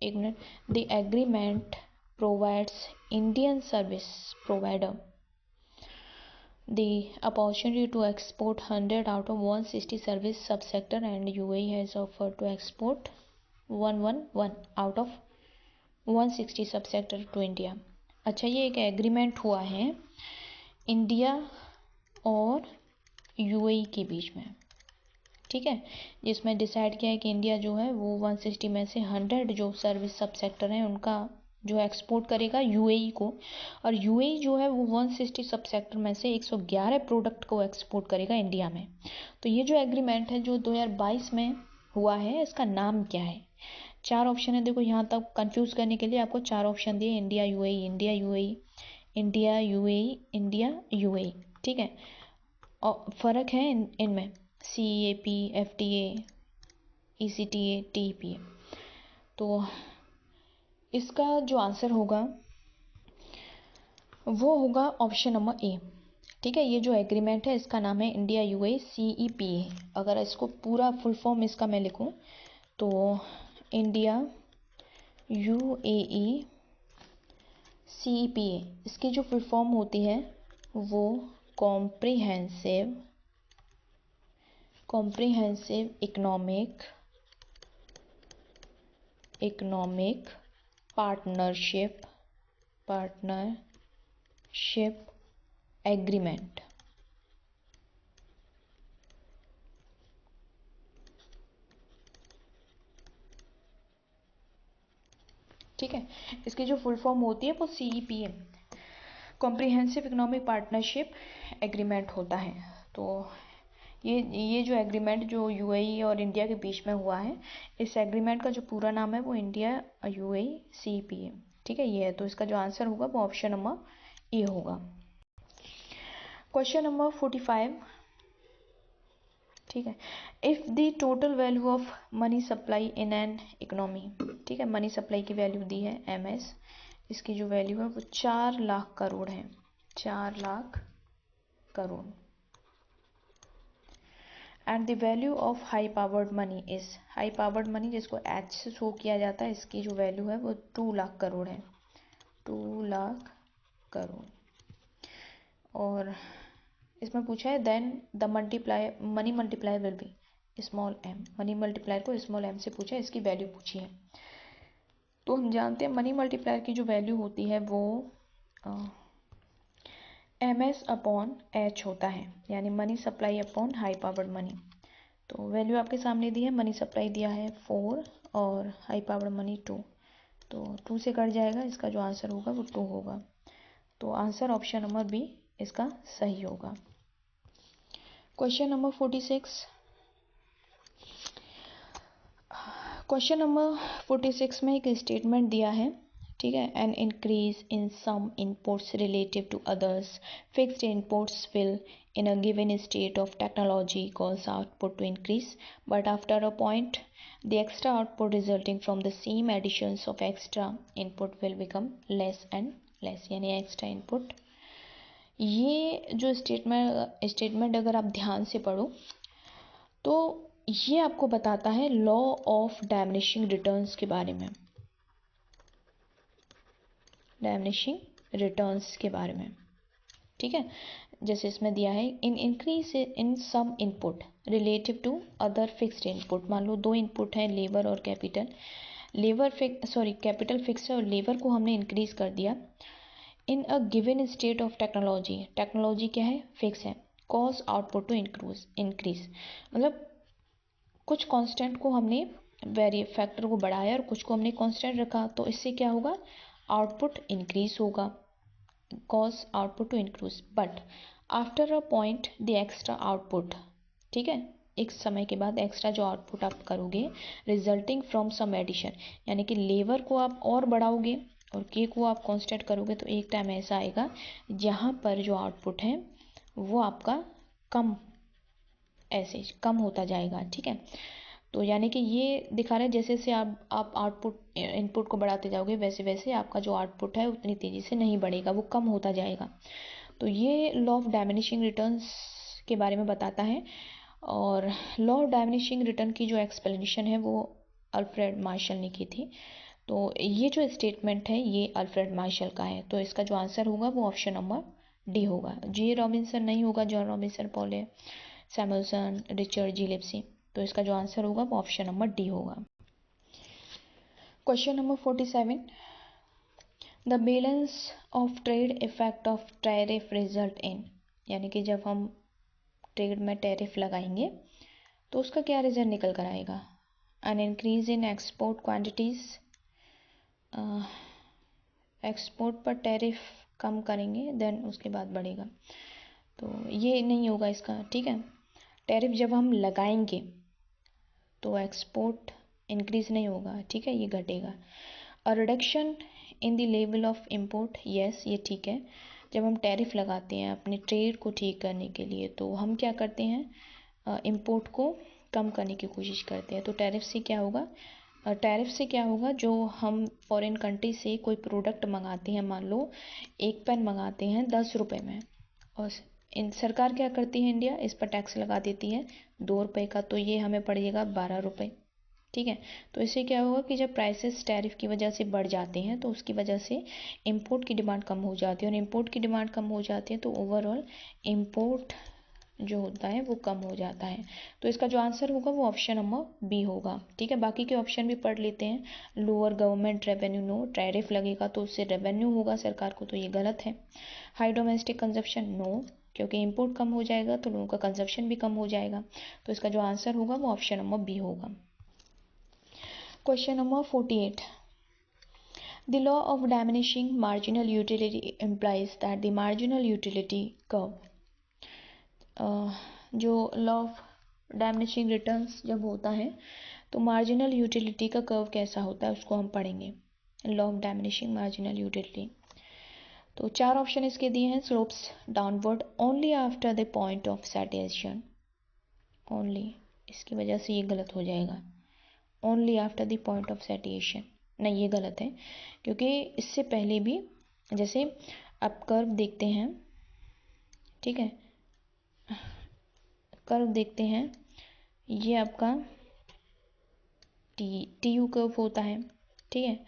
एक minute, the agreement provides Indian service provider the opportunity to export 100 out of 160 service subsector and UAE has offered to export 111 out of 160 सबसेक्टर to India. अच्छा, ये एक agreement हुआ है India और UAE के बीच में, ठीक है, जिसमें डिसाइड किया है कि इंडिया जो है वो 160 में से 100 जो सर्विस सबसेक्टर हैं उनका जो एक्सपोर्ट करेगा यूएई को, और यूएई जो है वो 160 सबसेक्टर में से 111 प्रोडक्ट को एक्सपोर्ट करेगा इंडिया में। तो ये जो एग्रीमेंट है जो 2022 में हुआ है, इसका नाम क्या है? 4 ऑप्शन है, देखो यहाँ तक कंफ्यूज करने के लिए आपको 4 ऑप्शन दिए, India UAE, India UAE, India UAE, India UAE, ठीक है। और फ़र्क है इनमें CEAP, FTA, ECTA, TEPA। तो इसका जो आंसर होगा वो होगा ऑप्शन नंबर ए, ठीक है। ये जो एग्रीमेंट है इसका नाम है इंडिया यूएई CEPA। अगर इसको पूरा फुल फॉर्म इसका मैं लिखूं तो इंडिया UAE CEPA, इसकी जो फुल फॉर्म होती है वो कॉम्प्रिहेंसिव इकोनॉमिक पार्टनरशिप एग्रीमेंट, ठीक है। इसकी जो फुल फॉर्म होती है वो CEPA, comprehensive economic partnership agreement होता है। तो ये जो एग्रीमेंट जो यूएई और इंडिया के बीच में हुआ है, इस एग्रीमेंट का जो पूरा नाम है वो इंडिया यूएई CEPA, ठीक है, ये है। तो इसका जो आंसर होगा वो ऑप्शन नंबर ए होगा। क्वेश्चन नंबर 45, ठीक है। If the total value of money supply in an economy, ठीक है, मनी सप्लाई की वैल्यू दी है MS, इसकी जो वैल्यू है वो 4 लाख करोड़ है, 4 lakh crore. And the value of high powered money is, high powered money जिसको H से शो किया जाता है, इसकी जो वैल्यू है वो 2 लाख करोड़ है, 2 लाख करोड़। और इसमें पूछा है then the money multiplier will be small m, money multiplier को स्मॉल m से पूछा है, इसकी वैल्यू पूछी है। तो हम जानते हैं मनी मल्टीप्लायर की जो वैल्यू होती है वो MS अपॉन H होता है, यानी money supply upon high powered money. तो वैल्यू आपके सामने दी है, मनी सप्लाई दिया है 4 और हाई पावर्ड मनी 2, तो 2 से कट जाएगा, इसका जो आंसर होगा वो 2 होगा। तो आंसर ऑप्शन नंबर बी इसका सही होगा। क्वेश्चन नंबर 46, क्वेश्चन नंबर 46 में एक स्टेटमेंट दिया है, ठीक है। An increase in some inputs relative to others fixed inputs will in a given state of technology cause output to increase, but after a point the extra output resulting from the same additions of extra input will become less and less, यानी extra input। ये जो statement अगर आप ध्यान से पढ़ो तो ये आपको बताता है लॉ ऑफ डायमिनिशिंग रिटर्न्स के बारे में, डायमिनिशिंग रिटर्न्स के बारे में, ठीक है। जैसे इसमें दिया है in increase in some input relative to other fixed input, मान लो 2 इनपुट हैं लेबर और कैपिटल, कैपिटल फिक्स है और लेबर को हमने इंक्रीज कर दिया। In a given state of technology, technology क्या है, फिक्स है, कॉज आउटपुट टू इंक्रीज, मतलब कुछ कांस्टेंट को हमने फैक्टर को बढ़ाया और कुछ को हमने कांस्टेंट रखा, तो इससे क्या होगा, आउटपुट इंक्रीज होगा, cause output to increase. But after a point the extra output, ठीक है, एक समय के बाद एक्स्ट्रा जो आउटपुट आप करोगे रिजल्टिंग फ्रॉम सम एडिशन, यानी कि लेबर को आप और बढ़ाओगे और के को आप कांस्टेंट करोगे, तो एक टाइम ऐसा आएगा जहाँ पर जो आउटपुट है वो आपका ऐसे कम होता जाएगा, ठीक है। तो यानी कि ये दिखा रहा है जैसे जैसे आप आउटपुट इनपुट को बढ़ाते जाओगे वैसे वैसे आपका जो आउटपुट है उतनी तेज़ी से नहीं बढ़ेगा, वो कम होता जाएगा। तो ये लॉ ऑफ डाइमिनिशिंग रिटर्न्स के बारे में बताता है, और लॉ ऑफ डाइमिनिशिंग रिटर्न की जो एक्सप्लेनेशन है वो अल्फ्रेड मार्शल ने की थी। तो ये जो स्टेटमेंट है ये अल्फ्रेड मार्शल का है, तो इसका जो आंसर होगा वो ऑप्शन नंबर डी होगा। जे रॉबिन्सन नहीं होगा, जॉन रॉबिन्सन, पॉले सैमुअल्सन, रिचर्ड जी लिप्सी, तो इसका जो आंसर होगा वो ऑप्शन नंबर डी होगा। Question number 47, the balance of trade effect of tariff result in, यानी कि जब हम ट्रेड में टैरिफ लगाएंगे तो उसका क्या रिजल्ट निकल कर आएगा। N increase in export quantities, export पर टैरिफ कम करेंगे देन उसके बाद बढ़ेगा, तो ये नहीं होगा इसका, ठीक है। टैरिफ जब हम लगाएंगे तो एक्सपोर्ट इंक्रीज नहीं होगा, ठीक है, ये घटेगा। A reduction in the level of import, yes ये ठीक है। जब हम टैरिफ लगाते हैं अपने ट्रेड को ठीक करने के लिए तो हम क्या करते हैं, इम्पोर्ट को कम करने की कोशिश करते हैं। तो टैरिफ से क्या होगा, जो हम फॉरेन कंट्री से कोई प्रोडक्ट मंगाते हैं, मान लो एक पेन मंगाते हैं 10 रुपये में, और सरकार क्या करती है, इंडिया इस पर टैक्स लगा देती है 2 रुपये का, तो ये हमें पड़ेगा 12 रुपये, ठीक है। तो इससे क्या होगा कि जब प्राइसेस टैरिफ की वजह से बढ़ जाते हैं तो उसकी वजह से इंपोर्ट की डिमांड कम हो जाती है, और इंपोर्ट की डिमांड कम हो जाती है तो ओवरऑल इंपोर्ट जो होता है वो कम हो जाता है। तो इसका जो आंसर होगा वो ऑप्शन नंबर बी होगा, ठीक है। बाकी के ऑप्शन भी पढ़ लेते हैं। Lower government revenue, no, tariff लगेगा तो उससे रेवेन्यू होगा सरकार को, तो ये गलत है। हाई डोमेस्टिक कंजप्शन, नो, क्योंकि इंपोर्ट कम हो जाएगा तो लोगों का कंजप्शन भी कम हो जाएगा, तो इसका जो आंसर होगा वो ऑप्शन नंबर बी होगा। Question number 48, the law of diminishing marginal utility implies that the marginal utility curve, जो लॉ ऑफ डाइमिनिशिंग रिटर्न्स जब होता है तो मार्जिनल यूटिलिटी का कर्व कैसा होता है उसको हम पढ़ेंगे। लॉ ऑफ डाइमिनिशिंग मार्जिनल यूटिलिटी, तो 4 ऑप्शन इसके दिए हैं। Slopes downward only after the point of satisfaction, only, इसकी वजह से ये गलत हो जाएगा, only after the point of satisfaction, नहीं ये गलत है, क्योंकि इससे पहले भी, जैसे आप कर्व देखते हैं, ठीक है, कर्व देखते हैं, ये आपका टी यू कर्व होता है, ठीक है।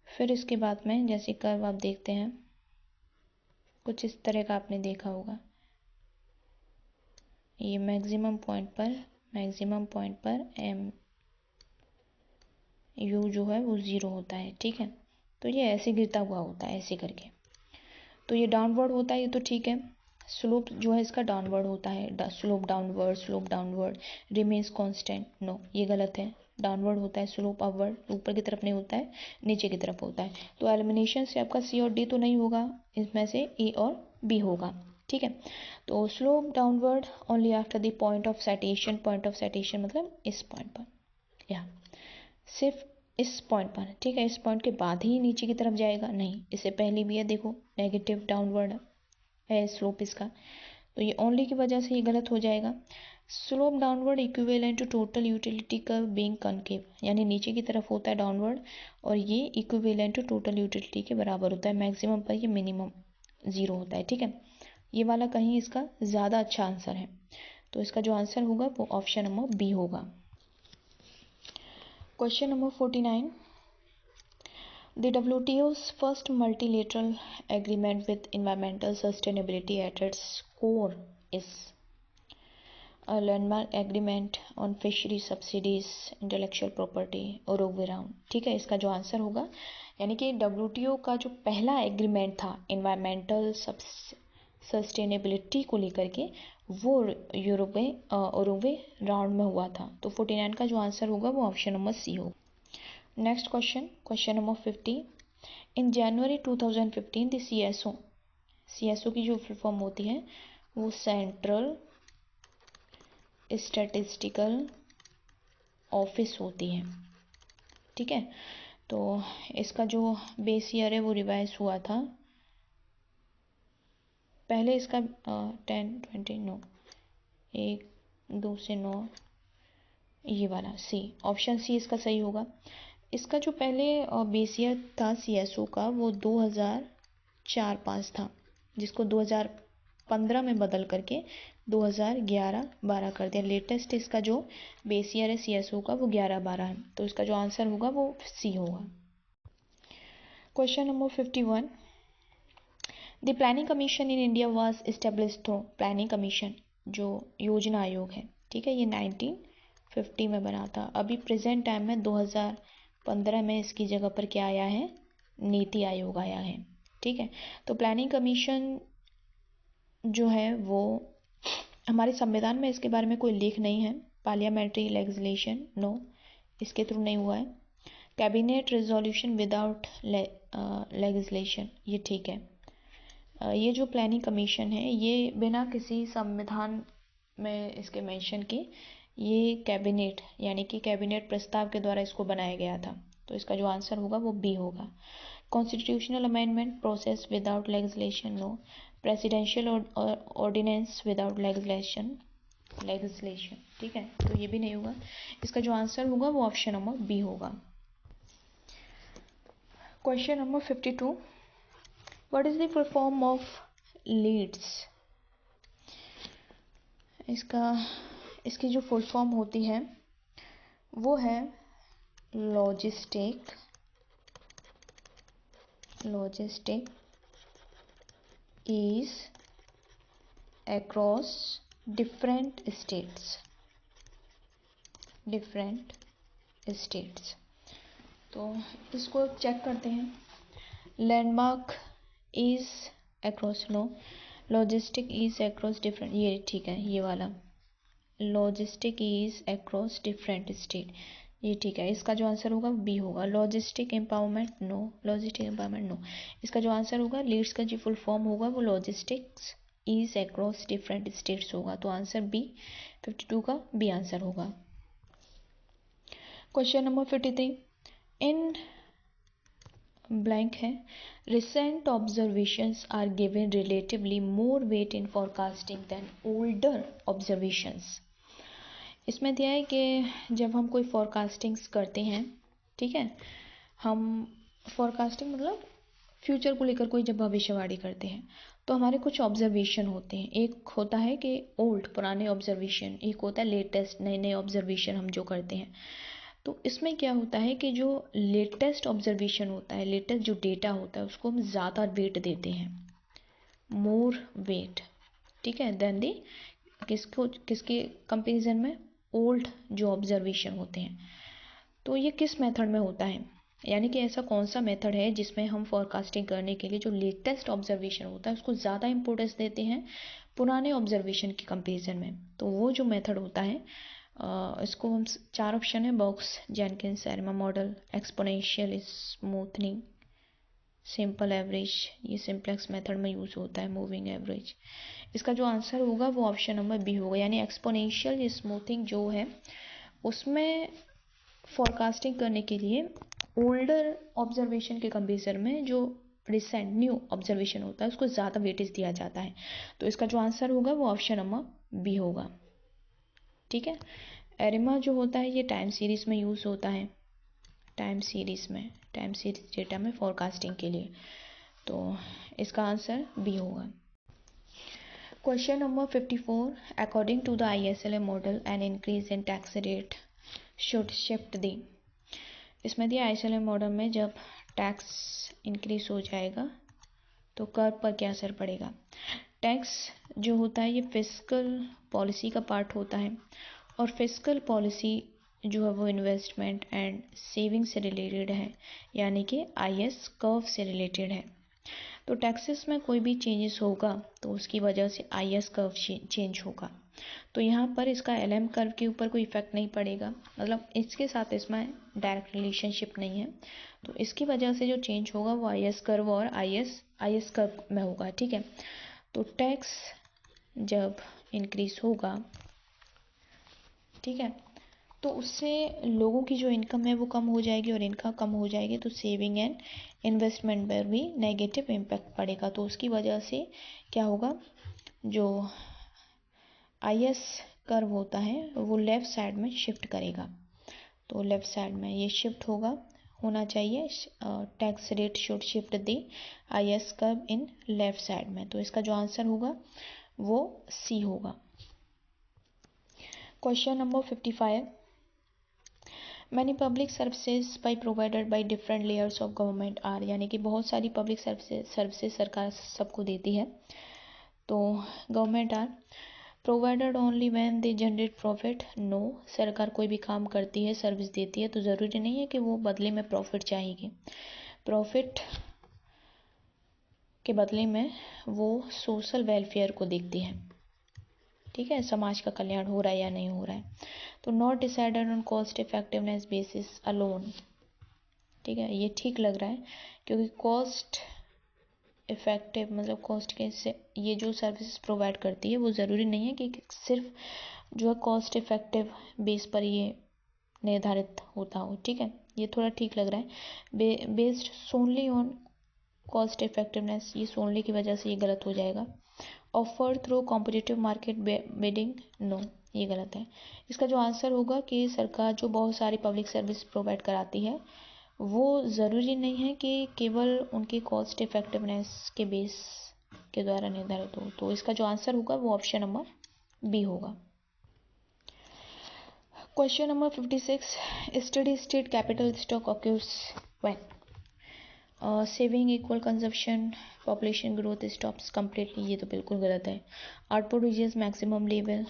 फिर इसके बाद में जैसे कर्व आप देखते हैं कुछ इस तरह का आपने देखा होगा, ये मैक्सिमम पॉइंट पर एम यू जो है वो 0 होता है, ठीक है। तो ये ऐसे गिरता हुआ होता है ऐसे करके, तो ये डाउनवर्ड होता है, ये तो ठीक है। स्लोप जो है इसका डाउनवर्ड होता है, slope downward remains constant, no ये गलत है। डाउनवर्ड होता है, स्लोप अपवर्ड, ऊपर की तरफ नहीं होता है, नीचे की तरफ होता है। तो एलिमिनेशन से आपका सी और डी तो नहीं होगा, इसमें से ए और बी होगा, ठीक है। तो slope downward only after the point of citation मतलब इस पॉइंट पर, या सिर्फ इस पॉइंट पर, ठीक है। इस पॉइंट के बाद ही नीचे की तरफ जाएगा, नहीं, इससे पहले भी है, देखो नेगेटिव डाउनवर्ड है स्लोप इसका, तो ये ओनली की वजह से ये गलत हो जाएगा। Slope downward equivalent to total utility curve being concave, यानी नीचे की तरफ होता है डाउनवर्ड, और ये इक्विवेलेंट टू टोटल यूटिलिटी के बराबर होता है, मैक्सिमम पर ये मिनिमम 0 होता है, ठीक है। ये वाला कहीं इसका ज़्यादा अच्छा आंसर है, तो इसका जो आंसर होगा वो ऑप्शन नंबर बी होगा। Question number 49, the WTO's first multilateral agreement with environmental sustainability at its core is a landmark agreement on fishery subsidies, intellectual property, Uruguay round, ठीक है। इसका जो आंसर होगा, यानी कि WTO का जो पहला एग्रीमेंट था इन्वायरमेंटल सस्टेनेबिलिटी को लेकर के, वो उरुग्वे राउंड में हुआ था, तो 49 का जो आंसर होगा वो ऑप्शन नंबर सी होगा। Next question number 50, in January 2015 the CSO की जो फुल फॉर्म होती है वो सेंट्रल स्टैटिस्टिकल ऑफिस होती है, ठीक है। तो इसका जो बेस ईयर है वो रिवाइज हुआ था, पहले इसका 10-20 1 2 से 9, ये वाला सी, ऑप्शन सी इसका सही होगा। इसका जो पहले बेस ईयर था CSO का वो 2004-5 था, जिसको 2000 2015 में बदल करके 2011-12 कर दिया। लेटेस्ट इसका जो बेस ईयर है CSO का वो 11-12 है, तो इसका जो आंसर होगा वो C होगा। Question number 51, the planning commission in India was established. तो प्लानिंग कमीशन जो योजना आयोग है, ठीक है, ये 1950 में बना था। अभी प्रेजेंट टाइम में 2015 में इसकी जगह पर क्या आया है, नीति आयोग आया है, ठीक है। तो प्लानिंग कमीशन जो है वो हमारे संविधान में इसके बारे में कोई लेख नहीं है। पार्लियामेंट्री लेजिस्लेशन, नो, इसके थ्रू नहीं हुआ है। कैबिनेट रिजोल्यूशन विदाउट लेजिस्लेशन, ये ठीक है। ये जो प्लानिंग कमीशन है ये बिना किसी संविधान में इसके मेंशन के ये कैबिनेट यानी कि कैबिनेट प्रस्ताव के द्वारा इसको बनाया गया था, तो इसका जो आंसर होगा वो B होगा। Constitutional amendment process without legislation, no. Presidential ordinance without legislation, ठीक है, तो ये भी नहीं होगा। इसका जो आंसर होगा वो ऑप्शन नंबर B होगा। Question number 52, what is the full form of LEADS. इसकी जो फुल फॉर्म होती है वो है logistic is across different states। तो इसको चेक करते हैं। Landmark is across, no. Logistic is across different, ये ठीक है, ये वाला logistic is across different state, ये ठीक है। इसका जो आंसर होगा B होगा। Logistic empowerment, no. Logistic empowerment, no. इसका जो आंसर होगा लीड्स का जो फुल फॉर्म होगा वो logistics is across different states होगा, तो आंसर B 52 का B आंसर होगा। क्वेश्चन नंबर 53, इन ब्लैंक है, recent observations are given relatively more weight in forecasting than older observations. इसमें दिया है कि जब हम कोई फॉरकास्टिंग्स करते हैं, ठीक है, हम फॉरकास्टिंग मतलब फ्यूचर को लेकर कोई जब भविष्यवाणी करते हैं तो हमारे कुछ ऑब्जर्वेशन होते हैं। एक होता है कि ओल्ड पुराने ऑब्जर्वेशन, एक होता है लेटेस्ट नए नए ऑब्जर्वेशन हम जो करते हैं। तो इसमें क्या होता है कि जो लेटेस्ट ऑब्जर्वेशन होता है, लेटेस्ट जो डेटा होता है उसको हम ज़्यादा वेट देते हैं, मोर वेट, ठीक है, देन दी किसके कंपेरिजन में, ओल्ड जो ऑब्जर्वेशन होते हैं। तो ये किस मेथड में होता है, यानी कि ऐसा कौन सा मेथड है जिसमें हम फॉरकास्टिंग करने के लिए जो लेटेस्ट ऑब्जर्वेशन होता है उसको ज़्यादा इंपॉर्टेंस देते हैं पुराने ऑब्जर्वेशन के कंपेरिजन में। तो वो जो मेथड होता है इसको हम 4 ऑप्शन है, Box, Jenkins, ARMA model, exponential smoothening, simple average, ये सिंप्लेक्स मेथड में यूज़ होता है, मूविंग एवरेज। इसका जो आंसर होगा वो ऑप्शन नंबर B होगा, यानी एक्सपोनेंशियल स्मूथिंग जो है उसमें फॉरकास्टिंग करने के लिए ओल्डर ऑब्जर्वेशन के कंपेरिजन में जो रिसेंट न्यू ऑब्जर्वेशन होता है उसको ज़्यादा वेटेज दिया जाता है, तो इसका जो आंसर होगा वो ऑप्शन नंबर B होगा, ठीक है। एरिमा जो होता है ये टाइम सीरीज में यूज़ होता है, टाइम सीरीज डेटा में फॉरकास्टिंग के लिए, तो इसका आंसर B होगा। Question number 54, according to the ISLA model an increase in tax rate should shift the. इसमें दिया ISLA मॉडल में जब टैक्स इंक्रीज हो जाएगा तो कर पर क्या असर पड़ेगा। टैक्स जो होता है ये फिस्कल पॉलिसी का पार्ट होता है, और फिस्कल पॉलिसी जो है वो इन्वेस्टमेंट एंड सेविंग से रिलेटेड है, यानी कि IS कर्व से रिलेटेड है। तो टैक्सेस में कोई भी चेंजेस होगा तो उसकी वजह से IS कर्व चेंज होगा, तो यहाँ पर इसका LM कर्व के ऊपर कोई इफेक्ट नहीं पड़ेगा, मतलब इसके साथ इसमें डायरेक्ट रिलेशनशिप नहीं है, तो इसकी वजह से जो चेंज होगा वो IS कर्व और IS कर्व में होगा, ठीक है। तो टैक्स जब इंक्रीज होगा, ठीक है, तो उससे लोगों की जो इनकम है वो कम हो जाएगी, और इनकम कम हो जाएगी तो सेविंग एंड इन्वेस्टमेंट पर भी नेगेटिव इम्पैक्ट पड़ेगा, तो उसकी वजह से क्या होगा, जो IS कर्व होता है वो लेफ़्ट साइड में शिफ्ट करेगा, तो लेफ़्ट साइड में ये शिफ्ट होना चाहिए, tax rate should shift the IS curve इन लेफ़्ट साइड में, तो इसका जो आंसर होगा वो सी होगा। Question number 55, many public services by provided by different layers of government are, यानी कि बहुत सारी पब्लिक सर्विसेज सरकार सबको देती है। तो government are provided only when they generate profit, no, सरकार कोई भी काम करती है, सर्विस देती है तो ज़रूरी नहीं है कि वो बदले में प्रॉफिट चाहेगी। प्रॉफिट के बदले में वो सोशल वेलफेयर को देखती है, ठीक है, समाज का कल्याण हो रहा है या नहीं हो रहा है। तो not decided on cost effectiveness basis alone, ठीक है, ये ठीक लग रहा है क्योंकि कॉस्ट इफेक्टिव मतलब कॉस्ट के से ये जो सर्विसेज प्रोवाइड करती है वो ज़रूरी नहीं है कि सिर्फ जो है कॉस्ट इफेक्टिव बेस पर ये निर्धारित होता हो, ठीक है, ये थोड़ा ठीक लग रहा है। Based solely on cost effectiveness, ये सोनली की वजह से ये गलत हो जाएगा। Offer through competitive market bidding, no, ये गलत है। इसका जो आंसर होगा कि सरकार जो बहुत सारी पब्लिक सर्विस प्रोवाइड कराती है वो ज़रूरी नहीं है कि केवल उनकी कॉस्ट इफेक्टिवनेस के बेस के द्वारा निर्धारित हो। तो इसका जो आंसर होगा वो ऑप्शन नंबर बी होगा। Question number 56, steady state capital stock occurs when saving equal consumption, population growth stops completely, ये तो बिल्कुल गलत है। आउटपुट रीचेस मैक्सिमम लेवल,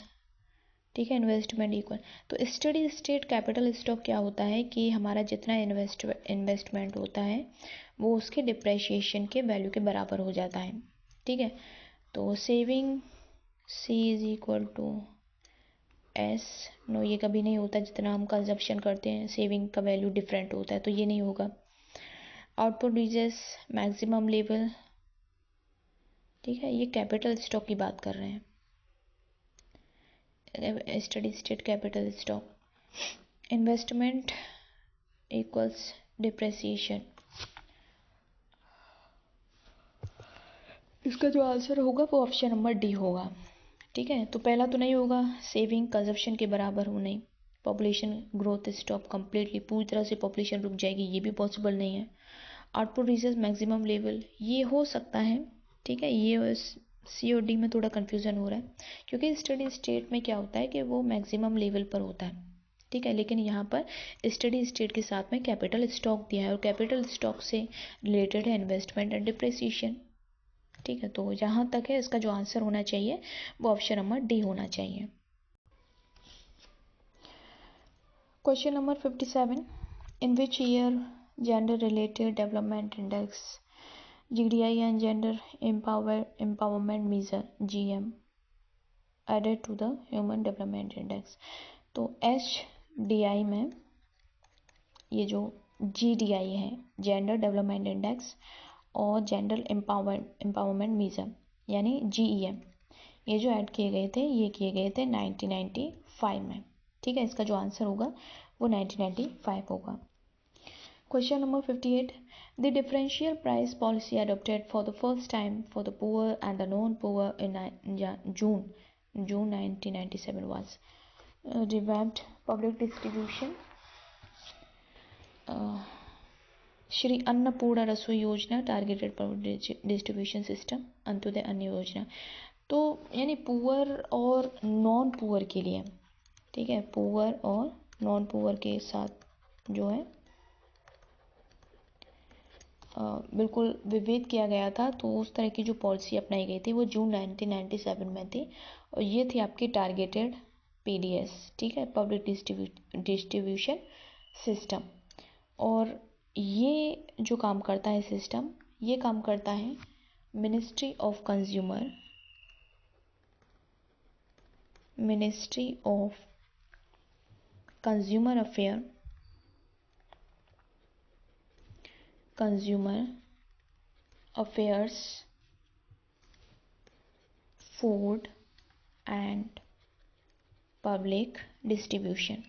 ठीक है, इन्वेस्टमेंट इक्वल। तो स्टडी स्टेट कैपिटल स्टॉक क्या होता है कि हमारा जितना इन्वेस्टमेंट होता है वो उसके डिप्रेशिएशन के वैल्यू के बराबर हो जाता है, ठीक है। तो saving C is equal to S, no, ये कभी नहीं होता, जितना हम कंजप्शन करते हैं सेविंग का वैल्यू डिफरेंट होता है, तो ये नहीं होगा। आउटपुट रीचेस मैक्सिमम लेवल, ठीक है, ये कैपिटल स्टॉक की बात कर रहे हैं, study state capital stock. Investment equals depreciation, इसका जो आंसर होगा वो ऑप्शन नंबर डी होगा, ठीक है। तो पहला तो नहीं होगा, सेविंग कंजप्शन के बराबर हो नहीं, पॉपुलेशन ग्रोथ स्टॉप कम्प्लीटली, पूरी तरह से पॉपुलेशन रुक जाएगी, ये भी पॉसिबल नहीं है। आउटपुट रीचेस मैक्सिमम लेवल, ये हो सकता है, ठीक है, ये सी और डी में थोड़ा कन्फ्यूज़न हो रहा है क्योंकि स्टडी स्टेट में क्या होता है कि वो मैक्सिमम लेवल पर होता है, ठीक है, लेकिन यहाँ पर स्टडी स्टेट के साथ में कैपिटल स्टॉक दिया है और कैपिटल स्टॉक से रिलेटेड है इन्वेस्टमेंट एंड डिप्रेसिएशन, ठीक है। तो जहाँ तक है इसका जो आंसर होना चाहिए वो ऑप्शन नंबर डी होना चाहिए। Question number 57, in which year gender related development index GDI and Gender Empowerment Measure GM added to the Human Development Index। तो HDI में ये जो GDI है, जेंडर डेवलपमेंट इंडेक्स, और जेंडर एम्पावरमेंट मीजर यानी GEM, ये जो ऐड किए गए थे ये किए गए थे 1995 में, ठीक है। इसका जो आंसर होगा वो 1995 होगा। Question number 58, the differential price policy adopted for the first time for the poor and the non-poor in June 1997 was revamped public distribution, Shri Annapurna रसोई योजना, targeted public distribution system, Antyodaya अन्न योजना। तो यानी पुअर और नॉन पुअर के लिए, ठीक है, पुअर और नॉन पुअर के साथ जो है बिल्कुल विभेद किया गया था। तो उस तरह की जो पॉलिसी अपनाई गई थी वो जून 1997 में थी और ये थी आपकी टारगेटेड PDS, ठीक है, पब्लिक डिस्ट्रीब्यूशन सिस्टम। और ये जो काम करता है सिस्टम, ये काम करता है ministry of consumer affair, food and public distribution,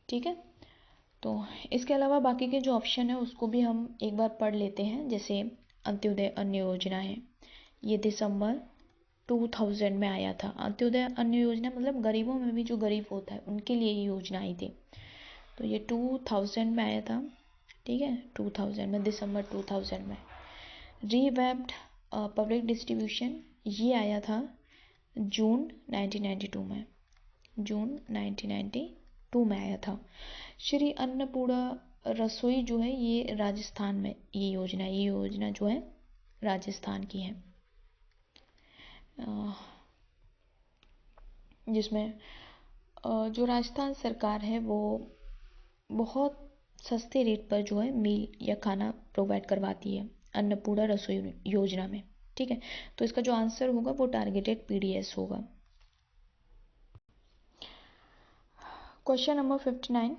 ठीक है। तो इसके अलावा बाकी के जो ऑप्शन है उसको भी हम एक बार पढ़ लेते हैं। जैसे अंत्योदय अन्न योजना है, ये दिसंबर 2000 में आया था। अंत्योदय अन्न योजना मतलब गरीबों में भी जो गरीब होता है उनके लिए ये योजना आई थी। तो ये 2000 में आया था, ठीक है, 2000 में, दिसंबर 2000 में। रीवैम्प्ड पब्लिक डिस्ट्रीब्यूशन, ये आया था जून 1992 में, जून 1992 में आया था। श्री अन्नपूर्णा रसोई जो है ये राजस्थान में, ये योजना जो है राजस्थान की है, जिसमें जो राजस्थान सरकार है वो बहुत सस्ते रेट पर जो है मील या खाना प्रोवाइड करवाती है अन्नपूर्णा रसोई योजना में। ठीक है, तो इसका जो आंसर होगा वो टारगेटेड पीडीएस होगा। Question number 59,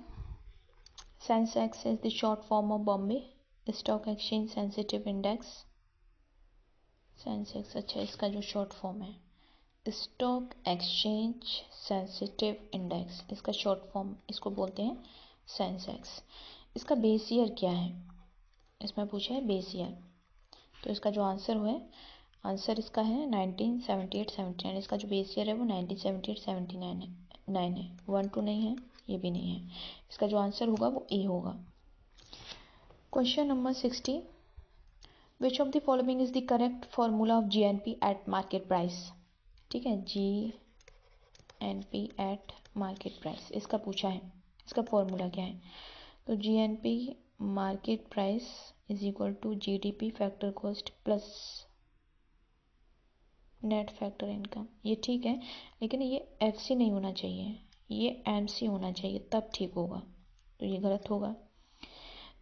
Sensex is the short form of Bombay stock exchange sensitive index. Sensex, अच्छा इसका जो शॉर्ट फॉर्म है स्टॉक एक्सचेंज सेंसिटिव इंडेक्स, इसका शॉर्ट फॉर्म इसको बोलते हैं सेंसेक्स। इसका बेस ईयर क्या है, इसमें पूछा है बेस ईयर, तो इसका जो आंसर है, आंसर इसका है 1978-79। इसका जो बेस ईयर है वो 1978-79 है, 1-2 नहीं है, ये भी नहीं है। इसका जो आंसर होगा वो ए होगा। Question number 60, which of the following is the correct formula of GNP eight market price. ठीक है, जीएनपी एट मार्केट प्राइस इसका पूछा है, इसका फॉर्मूला क्या है। तो GNP market price is equal to GDP factor cost plus net factor income. ये ठीक है, लेकिन ये एफसी नहीं होना चाहिए, ये एमसी होना चाहिए, तब ठीक होगा, तो ये गलत होगा।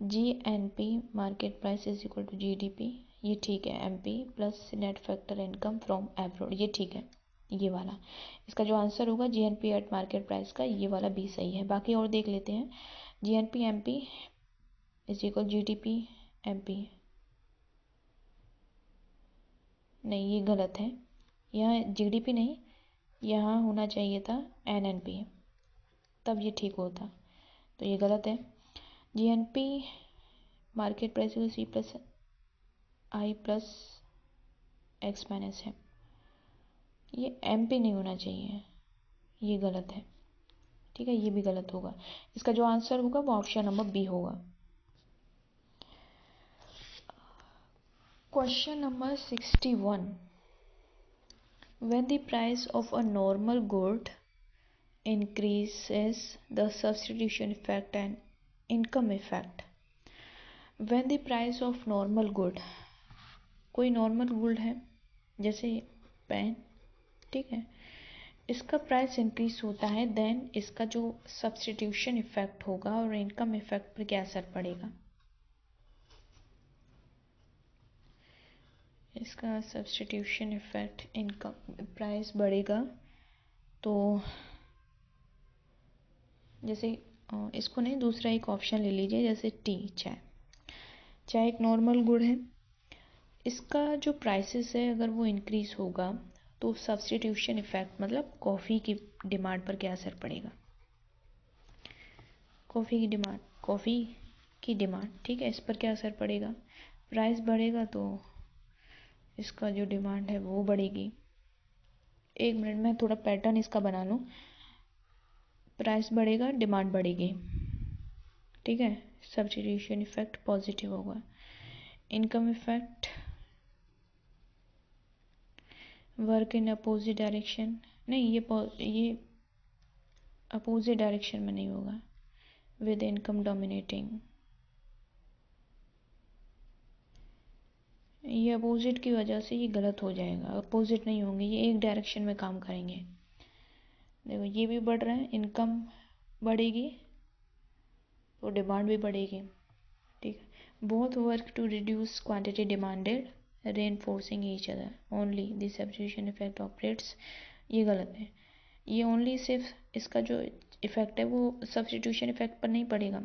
GNP market price is equal to GDP, ये ठीक है, MP plus net factor income from abroad, ये ठीक है, ये वाला। इसका जो आंसर होगा जीएनपी एट मार्केट प्राइस का, ये वाला भी सही है। बाकी और देख लेते हैं, GNP MP is equal GDP MP, नहीं ये गलत है, यहाँ जीडीपी नहीं, यहाँ होना चाहिए था एनएनपी, तब ये ठीक होता, तो ये गलत है। GNP market price C plus I plus X minus है, ये एमपी नहीं होना चाहिए, ये गलत है। ठीक है, ये भी गलत होगा। इसका जो आंसर होगा वो ऑप्शन नंबर बी होगा। Question number 61, when the price of a normal good increases the substitution effect and income effect। when the price of normal good, कोई नॉर्मल गुड है जैसे पेन, ठीक है, इसका प्राइस इंक्रीज होता है, देन इसका जो सब्सटीट्यूशन इफेक्ट होगा और इनकम इफेक्ट पर क्या असर पड़ेगा। इसका सब्सटीट्यूशन इफेक्ट, इनकम प्राइस बढ़ेगा तो जैसे इसको नहीं, दूसरा एक ऑप्शन ले लीजिए, जैसे टी, चाय एक नॉर्मल गुड है, इसका जो प्राइसेस है अगर वो इंक्रीज होगा तो सब्सटीट्यूशन इफेक्ट मतलब कॉफ़ी की डिमांड पर क्या असर पड़ेगा। कॉफ़ी की डिमांड, ठीक है, इस पर क्या असर पड़ेगा, प्राइस बढ़ेगा तो इसका जो डिमांड है वो बढ़ेगी। एक मिनट में थोड़ा पैटर्न इसका बना लूँ, प्राइस बढ़ेगा डिमांड बढ़ेगी, ठीक है, सब्सटीट्यूशन इफेक्ट पॉजिटिव होगा। Income effect work in opposite direction, नहीं ये अपोजिट डायरेक्शन में नहीं होगा, विद इनकम डोमिनेटिंग, ये अपोजिट की वजह से ये गलत हो जाएगा, अपोजिट नहीं होंगे, ये एक डायरेक्शन में काम करेंगे। देखो ये भी बढ़ रहा है, इनकम बढ़ेगी तो डिमांड भी बढ़ेगी, ठीक है। Both work to reduce quantity demanded reinforcing each other only the substitution effect operates, ये गलत है, ये ओनली सिर्फ इसका जो इफेक्ट है वो सब्सटीट्यूशन इफेक्ट पर नहीं पड़ेगा,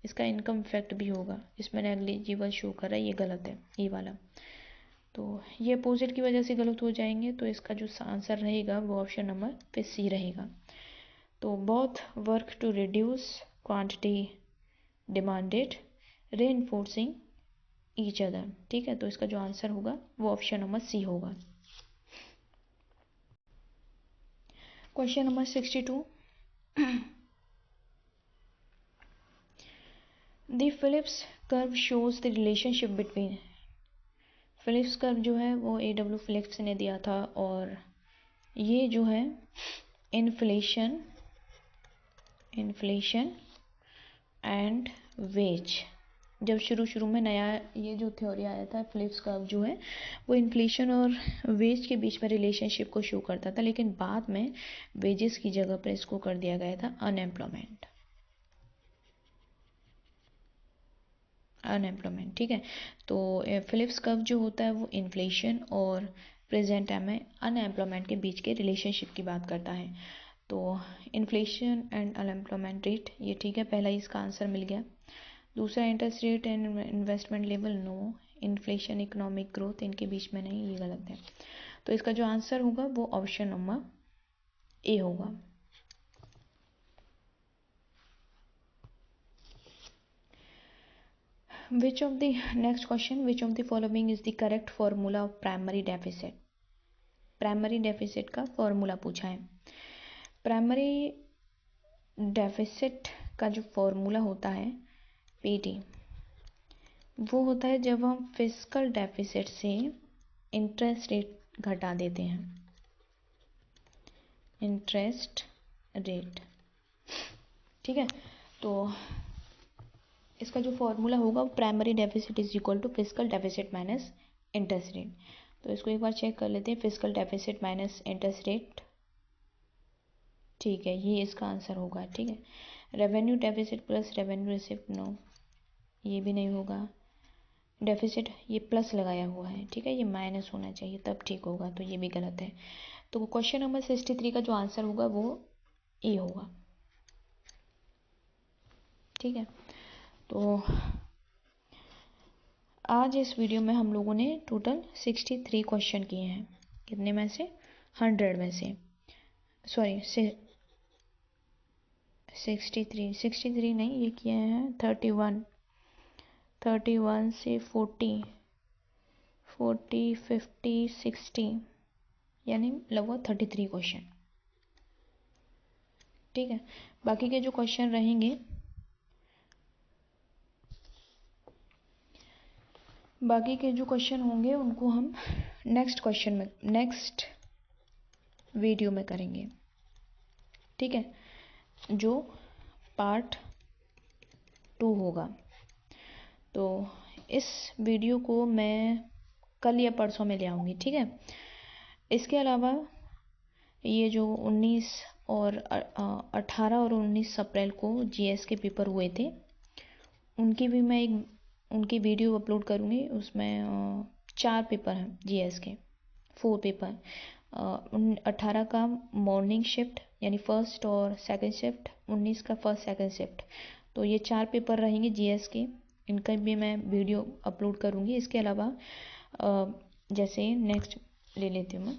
इसका इनकम इफेक्ट भी होगा, इसमें नेग्लिजिबल शो कर रहा है, ये गलत है, ये वाला। तो ये अपोजिट की वजह से गलत हो जाएंगे, तो इसका जो आंसर रहेगा वो ऑप्शन नंबर पे सी रहेगा। तो both work to reduce quantity demanded reinforcing each other, ठीक है, तो इसका जो आंसर होगा वो ऑप्शन नंबर सी होगा। Question number 62, the Phillips curve shows the relationship between Phillips curve जो है वो AW फिलिप्स ने दिया था, और ये जो है इन्फ्लेशन एंड वेज, जब शुरू में नया ये जो थ्योरी आया था फिलिप्स कर्व जो है वो इन्फ्लेशन और वेज के बीच में रिलेशनशिप को शो करता था, लेकिन बाद में वेजेस की जगह पर इसको कर दिया गया था अनएम्प्लॉयमेंट। ठीक है। तो फिलिप्स कर्व जो होता है वो इन्फ्लेशन और प्रेजेंट टाइम में अनएम्प्लॉयमेंट के बीच के रिलेशनशिप की बात करता है। तो इन्फ्लेशन एंड अनएम्प्लॉयमेंट रेट, ये ठीक है, पहला ही इसका आंसर मिल गया। दूसरा interest rate and investment level, no. Inflation economic growth, इनके बीच में नहीं, ये गलत है। तो इसका जो आंसर होगा वो ऑप्शन नंबर ए होगा। Next question, which of the following is the correct formula of primary deficit? Primary deficit का फॉर्मूला पूछा है। प्राइमरी डेफिसिट का जो फॉर्मूला होता है PD, वो होता है जब हम फिस्कल डेफिसिट से इंटरेस्ट रेट घटा देते हैं। इंटरेस्ट रेट, ठीक है। तो इसका जो फॉर्मूला होगा primary deficit is equal to fiscal deficit minus interest rate. तो इसको एक बार चेक कर लेते हैं, fiscal deficit minus interest rate, ठीक है, ये इसका आंसर होगा। ठीक है। Revenue deficit plus revenue receipt, no, ये भी नहीं होगा। डेफिसिट ये प्लस लगाया हुआ है, ठीक है, ये माइनस होना चाहिए तब ठीक होगा, तो ये भी गलत है। तो क्वेश्चन नंबर 63 का जो आंसर होगा वो ए होगा। ठीक है। तो आज इस वीडियो में हम लोगों ने टोटल 63 क्वेश्चन किए हैं। कितने में से? 100 में से, सॉरी 63 नहीं, ये किए हैं 31 से 40 50 60, यानी लगभग 33 क्वेश्चन। ठीक है। बाकी के जो क्वेश्चन रहेंगे, होंगे उनको हम नेक्स्ट वीडियो में करेंगे। ठीक है, जो पार्ट 2 होगा। तो इस वीडियो को मैं कल या परसों में ले आऊँगी। ठीक है। इसके अलावा ये जो 18 और 19 अप्रैल को GS के पेपर हुए थे, उनकी वीडियो अपलोड करूँगी। उसमें 4 पेपर हैं GS के, 4 पेपर। 18 का मॉर्निंग शिफ्ट यानी फर्स्ट और सेकंड शिफ्ट, 19 का फर्स्ट सेकंड शिफ्ट। तो ये 4 पेपर रहेंगे GS के, इनका भी मैं वीडियो अपलोड करूँगी। इसके अलावा जैसे नेक्स्ट ले लेती हूँ मैं,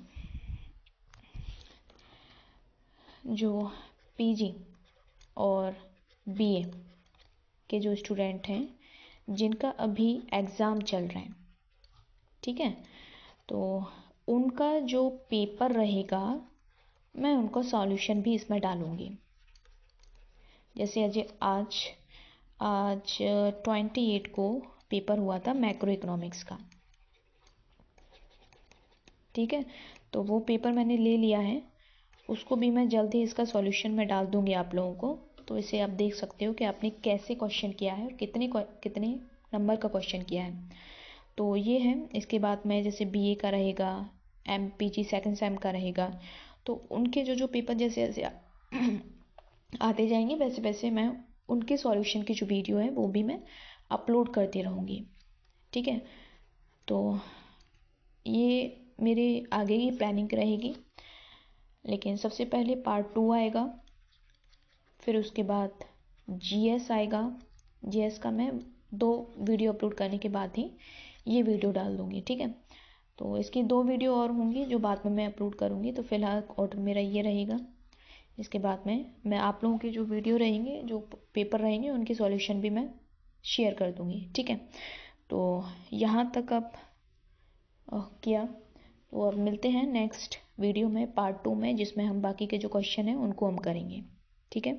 जो PG और BA के जो स्टूडेंट हैं जिनका अभी एग्ज़ाम चल रहा है, ठीक है, तो उनका जो पेपर रहेगा मैं उनका सॉल्यूशन भी इसमें डालूँगी। जैसे आज 28 को पेपर हुआ था मैक्रो इकोनॉमिक्स का, ठीक है, तो वो पेपर मैंने ले लिया है, उसको भी मैं जल्द ही इसका सॉल्यूशन में डाल दूँगी आप लोगों को। तो इसे आप देख सकते हो कि आपने कैसे क्वेश्चन किया है और कितने नंबर का क्वेश्चन किया है। तो ये है। इसके बाद में जैसे BA का रहेगा, MPG सेकंड सेम का रहेगा, तो उनके जो पेपर जैसे जैसे आते जाएंगे वैसे वैसे मैं उनके सॉल्यूशन की जो वीडियो है वो भी मैं अपलोड करती रहूँगी। ठीक है। तो ये मेरे आगे की प्लानिंग रहेगी, लेकिन सबसे पहले पार्ट 2 आएगा, फिर उसके बाद GS आएगा। GS का मैं 2 वीडियो अपलोड करने के बाद ही ये वीडियो डाल दूँगी। ठीक है। तो इसकी 2 वीडियो और होंगी जो बाद में मैं अपलोड करूँगी। तो फिलहाल ऑर्डर मेरा ये रहेगा। इसके बाद में मैं आप लोगों की जो वीडियो रहेंगे, जो पेपर रहेंगे, उनकी सॉल्यूशन भी मैं शेयर कर दूँगी। ठीक है। तो यहाँ तक अब किया, तो अब मिलते हैं नेक्स्ट वीडियो में पार्ट 2 में, जिसमें हम बाकी के जो क्वेश्चन हैं उनको हम करेंगे। ठीक है।